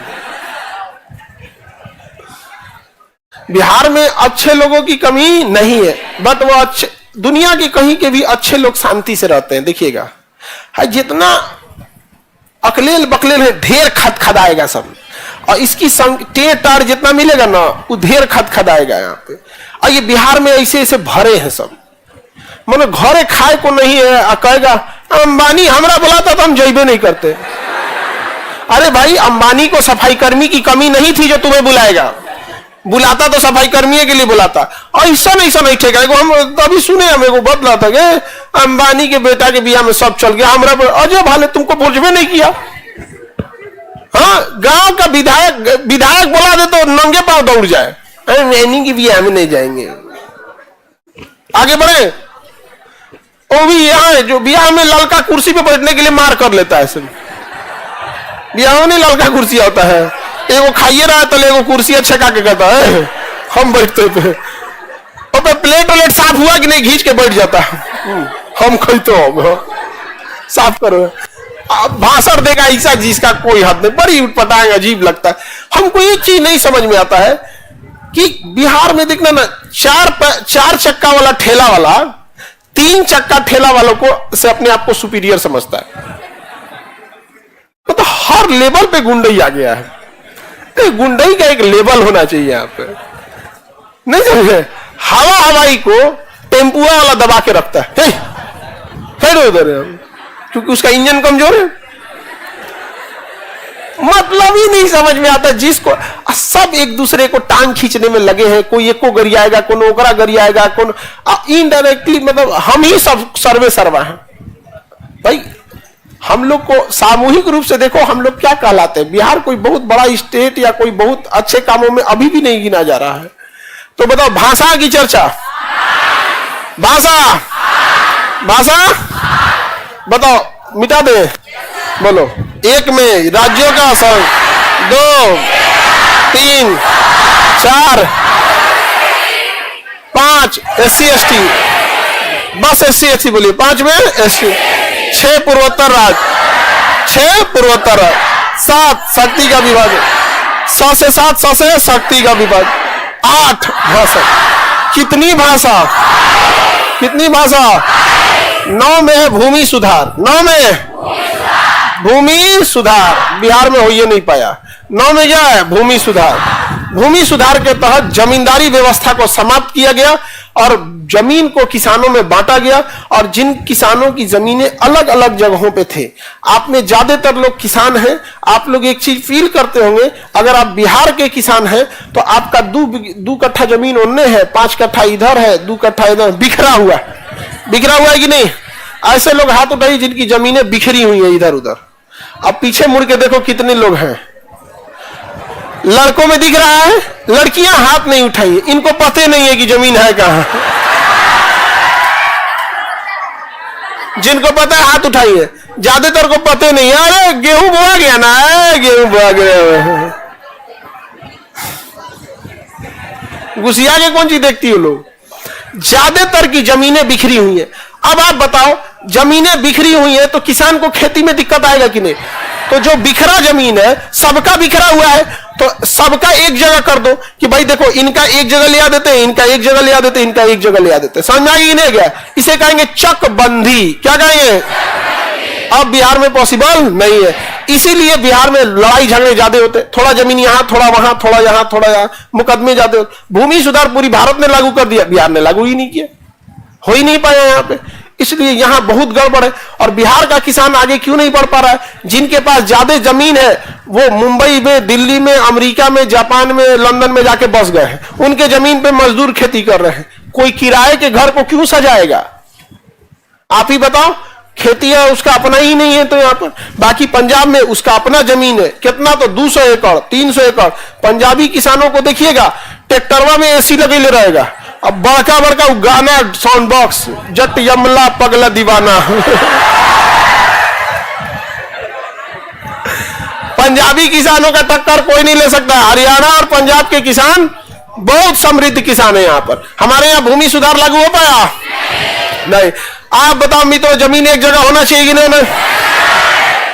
बिहार में अच्छे लोगों की कमी नहीं है, बट वो अच्छे, दुनिया के कहीं के भी अच्छे लोग शांति से रहते हैं। देखिएगा, जितना अकलेल बकलेल है, ढेर खदखदाएगा सब, और इसकी टेर जितना मिलेगा ना, वो ढेर खदखदाएगा यहाँ पे। और ये बिहार में ऐसे ऐसे भरे हैं सब, मानो घरे खाए को नहीं है। कहेगा अंबानी हमरा बुलाता तो हम जइबे नहीं करते। अरे भाई, अंबानी को सफाई कर्मी की कमी नहीं थी जो तुम्हें बुलाएगा, बुलाता तो सफाई कर्मी के लिए बुलाता। ऐसा नहीं ठेका। हम तभी सुने, हमें को बदला था कि अंबानी के बेटा के बियाह में सब चल गया, हमरा अजय भाले तुमको बुझबे नहीं किया। हाँ, गांव का विधायक बोला दे तो नंगे पांव दौड़ जाए, नैनी की बियाह में नहीं जाएंगे। आगे बढ़े। वो भी यहाँ है जो बियाह में ललका कुर्सी पे बैठने के लिए मार कर लेता है सब। बियाह में ललका कुर्सी होता है, एगो खाइए रहा है तो एगो कुर्सी अच्छा का के कहता है हम बैठते पे, और पे प्लेट व्लेट साफ हुआ कि नहीं, घींच के बैठ जाता है, हम खरीदते हो साफ करो। भाषण देगा ऐसा जिसका कोई हद नहीं, बड़ी उटपटांग, अजीब लगता है। हमको एक चीज नहीं समझ में आता है कि बिहार में देखना ना, 4 चक्का वाला ठेला वाला 3 चक्का ठेला वालों को से अपने आप को सुपीरियर समझता है। तो हर लेवल पे गुंडई आ गया है। गुंडई का एक लेवल होना चाहिए यहाँ पे, नहीं समझे। हवाई को टेम्पुआ वाला दबा के रखता है, उधर, क्योंकि उसका इंजन कमजोर है। मतलब ही नहीं समझ में आता। जिसको सब एक दूसरे को टांग खींचने में लगे हैं, कोई एको गरियाएगा, कोई ओकरा गरियाएगा, कौन इनडायरेक्टली, मतलब हम ही सब सर्वे सर्वा हैं भाई। हम लोग को सामूहिक रूप से देखो, हम लोग क्या कहलाते हैं। बिहार कोई बहुत बड़ा स्टेट या कोई बहुत अच्छे कामों में अभी भी नहीं गिना जा रहा है। तो बताओ, भाषा की चर्चा, भाषा बताओ, मिटा दे, बोलो। 1 में राज्यों का संघ, 2, 3, 4, 5 SC ST, बस SC SC बोलिए, 5 में SC, 6 पूर्वोत्तर राज्य, 6 पूर्वोत्तर राज्य, 7 शक्ति का विभाग, 100 से 7, 100 से शक्ति का विभाग, 8 भाषा। कितनी भाषा, कितनी भाषा? 9 में है भूमि सुधार, 9 में भूमि सुधार, बिहार में हो ही नहीं पाया। 9 में क्या है? भूमि सुधार। भूमि सुधार के तहत जमींदारी व्यवस्था को समाप्त किया गया और जमीन को किसानों में बांटा गया, और जिन किसानों की जमीनें अलग अलग जगहों पे थे, आप में ज्यादातर लोग किसान हैं, आप लोग एक चीज फील करते होंगे, अगर आप बिहार के किसान हैं तो आपका 2 कट्ठा जमीन उनने है, 5 कट्ठा इधर है, 2 कट्ठा इधर, बिखरा हुआ है कि नहीं? ऐसे लोग हाथ उठाइए जिनकी जमीनें बिखरी हुई है इधर उधर। अब पीछे मुड़ के देखो कितने लोग हैं। लड़कों में दिख रहा है, लड़कियां हाथ नहीं उठाइए, इनको पता नहीं है कि जमीन है कहां। जिनको पता है हाथ उठाइए, ज्यादातर को पता नहीं है। अरे गेहूं बोआ गया ना, गेहूं बोआ गया। गुसिया के कौन चीज देखती हो लोग? ज्यादातर की जमीनें बिखरी हुई है। अब आप बताओ, जमीनें बिखरी हुई है तो किसान को खेती में दिक्कत आएगा कि नहीं? तो जो बिखरा जमीन है, सबका बिखरा हुआ है, तो सबका एक जगह कर दो कि भाई देखो, इनका एक जगह ले आ देते हैं, इनका एक जगह ले आ देते हैं, इनका एक जगह ले आ देते हैं। समझ आई नहीं गया? इसे कहेंगे चकबंदी। क्या कहेंगे? अब बिहार में पॉसिबल नहीं है, इसीलिए बिहार में लड़ाई झगड़े ज्यादा होते, थोड़ा जमीन यहां, थोड़ा वहां, थोड़ा यहां, थोड़ा यहां, मुकदमे ज्यादा होते। भूमि सुधार पूरी भारत ने लागू कर दिया, बिहार ने लागू ही नहीं किया, हो ही नहीं पाया यहां पे, इसलिए यहां बहुत गड़बड़ है। और बिहार का किसान आगे क्यों नहीं बढ़ पा रहा है? जिनके पास ज्यादा जमीन है वो मुंबई में, दिल्ली में, अमेरिका में, जापान में, लंदन में जाके बस गए हैं, उनके जमीन पे मजदूर खेती कर रहे हैं। कोई किराए के घर को क्यों सजाएगा? आप ही बताओ। खेती है उसका अपना ही नहीं है तो यहां पर, बाकी पंजाब में उसका अपना जमीन है, कितना तो 200 एकड़, 300 एकड़। पंजाबी किसानों को देखिएगा, ट्रैक्टरवा में AC लगे ले रहेगा, अब बड़का बड़का गाना, साउंड बॉक्स, जट यमला पगला दीवाना। पंजाबी किसानों का टक्कर कोई नहीं ले सकता। हरियाणा और पंजाब के किसान बहुत समृद्ध किसान है यहां पर। हमारे यहां भूमि सुधार लागू हो पाया? नहीं। आप बताओ मित्रों, जमीन एक जगह होना चाहिए कि नहीं?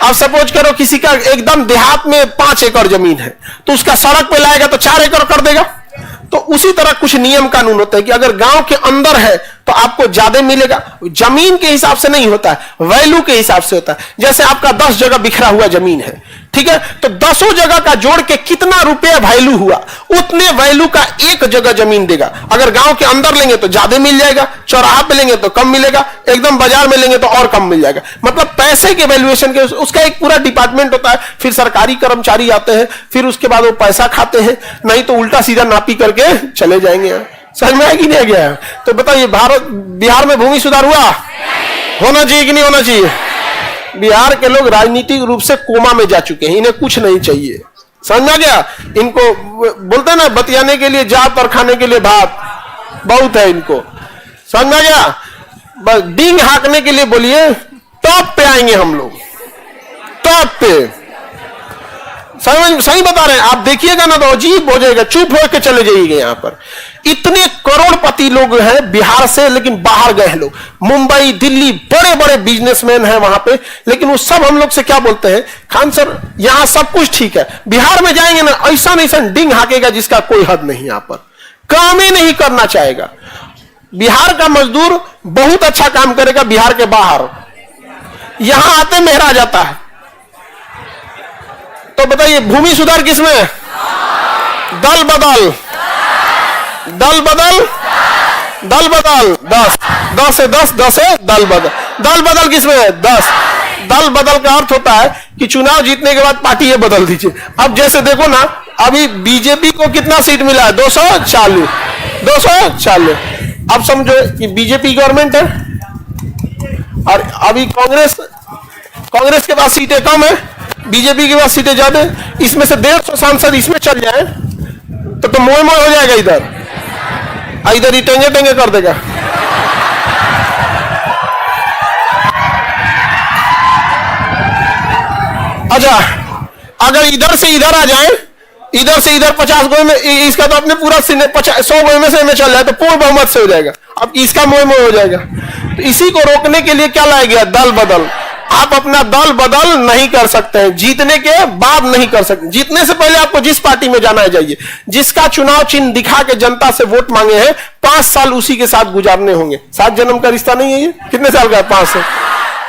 आप सपोज करो किसी का एकदम देहात में 5 एकड़ जमीन है, तो उसका सड़क पे लाएगा तो 4 एकड़ कर देगा। तो उसी तरह कुछ नियम कानून होते हैं कि अगर गांव के अंदर है तो आपको ज्यादा मिलेगा। जमीन के हिसाब से नहीं होता है, वैल्यू के हिसाब से होता है। जैसे आपका 10 जगह बिखरा हुआ जमीन है, ठीक है, तो 10 जगह का जोड़ के कितना रुपया वैल्यू हुआ, उतने वैल्यू का एक जगह जमीन देगा। अगर गांव के अंदर लेंगे तो ज्यादा मिल जाएगा, चौराहा पे लेंगे तो कम मिलेगा, एकदम बाजार में लेंगे तो और कम मिल जाएगा। मतलब पैसे के वैल्यूएशन के उसका एक पूरा डिपार्टमेंट होता है। फिर सरकारी कर्मचारी आते हैं, फिर उसके बाद वो पैसा खाते हैं, नहीं तो उल्टा सीधा नापी करके चले जाएंगे। समझ में आया कि नहीं गया? तो बताइए, बिहार में भूमि सुधार हुआ? होना चाहिए कि नहीं होना चाहिए? बिहार के लोग राजनीतिक रूप से कोमा में जा चुके हैं, इन्हें कुछ नहीं चाहिए। समझ में आ गया? इनको बोलते हैं ना, बतियाने के लिए जात और खाने के लिए भात, बहुत है इनको। समझ में आ गया? बस डींग हाँकने के लिए बोलिए, टॉप पे आएंगे हम लोग, टॉप पे। सही बता रहे हैं, आप देखिएगा ना तो अजीब हो जाएगा, चुप होकर चले जाइएगा। यहां पर इतने करोड़पति लोग हैं बिहार से, लेकिन बाहर गए हैं लोग, मुंबई, दिल्ली, बड़े बड़े बिजनेसमैन हैं वहां पे, लेकिन वो सब हम लोग से क्या बोलते हैं, खान सर यहां सब कुछ ठीक है, बिहार में जाएंगे ना ऐसा नहीं सन डिंग हाकेगा जिसका कोई हद नहीं, यहां पर काम ही नहीं करना चाहेगा। बिहार का मजदूर बहुत अच्छा काम करेगा बिहार के बाहर, यहां आते मेहरा जाता है। तो बताइए, भूमि सुधार किसमें? दल बदल, दल बदल, दल बदल, 10 से 10 से दल बदल। दल बदल किसमें है? 10। दल बदल का अर्थ होता है कि चुनाव जीतने के बाद पार्टी ये बदल दीजिए। अब जैसे देखो ना, अभी बीजेपी को कितना सीट मिला है? 240, 240। अब समझो कि बीजेपी गवर्नमेंट है और अभी कांग्रेस के पास सीटें कम है, बीजेपी के पास सीटें ज्यादा है। इसमें से 150 सांसद इसमें चल जाए तो मोए मोए हो जाएगा, इधर ही टेंगे टेंगे कर देगा। अच्छा, अगर इधर से इधर आ जाए, इधर से इधर 50 गो में, इसका तो अपने पूरा 100 गो में से में चल जाए तो पूर्ण बहुमत से हो जाएगा, अब इसका मोह हो जाएगा। तो इसी को रोकने के लिए क्या लाया गया, दल बदल। आप अपना दल बदल नहीं कर सकते हैं, जीतने के बाद नहीं कर सकते। जीतने से पहले आपको जिस पार्टी में जाना है जाइए, जिसका चुनाव चिन्ह दिखा के जनता से वोट मांगे हैं, 5 साल उसी के साथ गुजारने होंगे। 7 जन्म का रिश्ता नहीं है ये, कितने साल का है, 5 साल।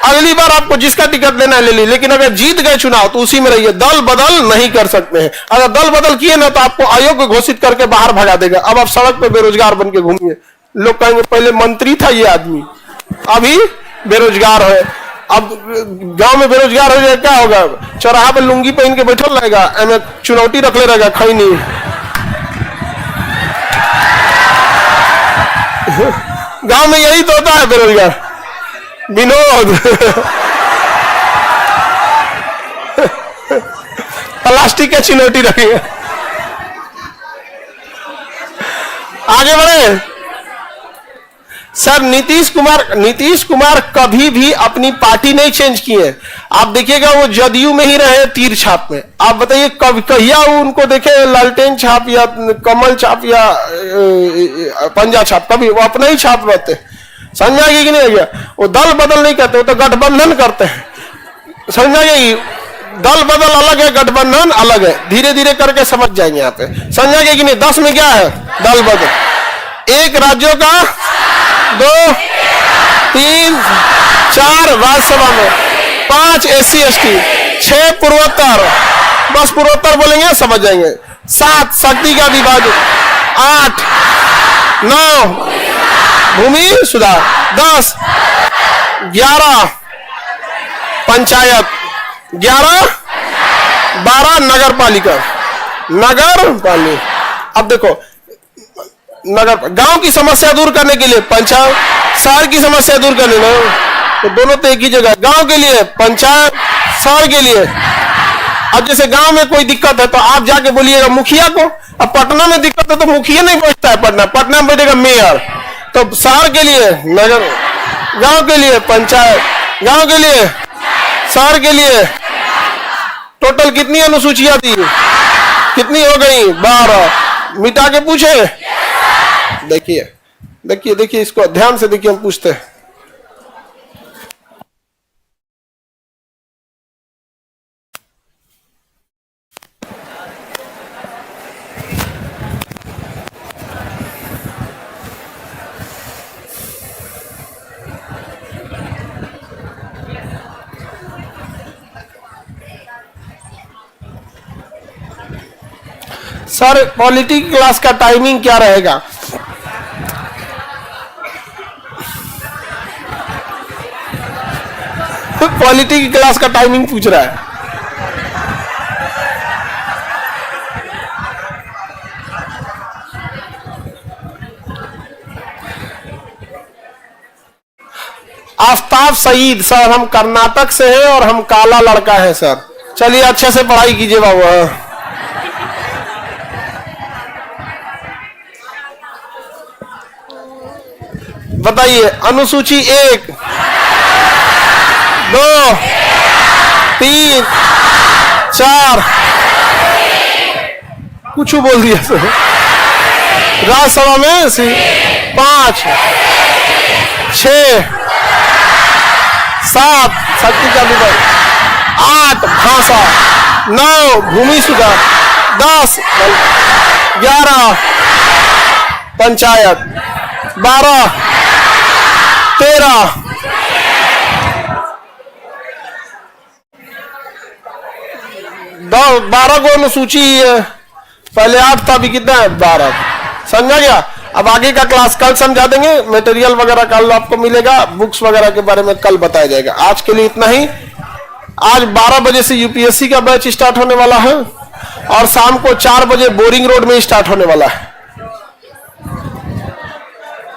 अगली बार आपको जिसका टिकट लेना है ले लीजिए, लेकिन अगर जीत गए चुनाव तो उसी में रहिए, दल बदल नहीं कर सकते हैं। अगर दल बदल किए ना तो आपको अयोग्य घोषित करके बाहर भगा देगा। अब आप सड़क पे बेरोजगार बन के घूमिए, लोग कहेंगे पहले मंत्री था ये आदमी, अभी बेरोजगार है। अब गांव में बेरोजगार हो जाए क्या होगा, चौराहा पे लुंगी पहन के बैठल रहेगा, एमे चुनौती रख ले रहेगा, खाई नहीं। गांव में यही तो होता है बेरोजगार, विनोद। प्लास्टिक के चुनौती रखेगा। आगे बढ़े सर। नीतीश कुमार कभी भी अपनी पार्टी नहीं चेंज किए। आप देखिएगा वो जदयू में ही रहे, तीर छाप में। आप बताइए कभी कहिया उनको देखे लालटेन छाप या कमल छाप या पंजा छाप, कभी वो अपना ही छाप रहते। समझ आएगी कि नहीं गया, वो दल बदल नहीं करते, वो तो गठबंधन करते हैं। समझ आएगी, दल बदल अलग है, गठबंधन अलग है। धीरे धीरे करके समझ जाएंगे यहाँ पे, समझ आएगी कि नहीं। 10 में क्या है, दल बदल। 1 राज्यों का, 2, 3, 4 राज्यसभा में, 5 SC ST, 6 पूर्वोत्तर, बस पूर्वोत्तर बोलेंगे समझ जाएंगे। 7 शक्ति का विभाजन, 8, 9 भूमि सुधार, 10, 11 पंचायत, 11, 12 नगर पालिका। अब देखो नगर, गांव की समस्या दूर करने के लिए पंचायत, शहर की समस्या दूर करने ना, तो दोनों तो एक ही जगह, गांव के लिए पंचायत, शहर के लिए। अब जैसे गांव में कोई दिक्कत है तो आप जाके बोलिएगा मुखिया को। अब पटना में दिक्कत है तो मुखिया नहीं पहुंचता है, पटना में बैठेगा मेयर। तो शहर के लिए नगर, गांव के लिए पंचायत, गांव के लिए, शहर के लिए। टोटल कितनी अनुसूचियां थी, कितनी हो गई, 12। मिटा के पूछे, देखिए देखिए देखिए, इसको ध्यान से देखिए, हम पूछते हैं। सर पॉलिटी क्लास का टाइमिंग क्या रहेगा? पॉलिटी की क्लास का टाइमिंग पूछ रहा है। आफ्ताब सईद सर, हम कर्नाटक से हैं और हम काला लड़का है सर। चलिए अच्छे से पढ़ाई कीजिए बाबू। बताइए, अनुसूची 1, 2, 3, 4, कुछ बोल दिया सर। राज्यसभा में 5, 6, 7 शक्ति का विभाग, 8 भाषा, 9 भूमि सुधार, 10 11 पंचायत, 12 13 12 को अनुसूची है। पहले 8 था, अभी कितना है, 12। समझा गया? अब आगे का क्लास कल समझा देंगे। मटेरियल वगैरह कल आपको मिलेगा, बुक्स वगैरह के बारे में कल बताया जाएगा। आज के लिए इतना ही। आज 12 बजे से यूपीएससी का बैच स्टार्ट होने वाला है और शाम को 4 बजे बोरिंग रोड में स्टार्ट होने वाला है।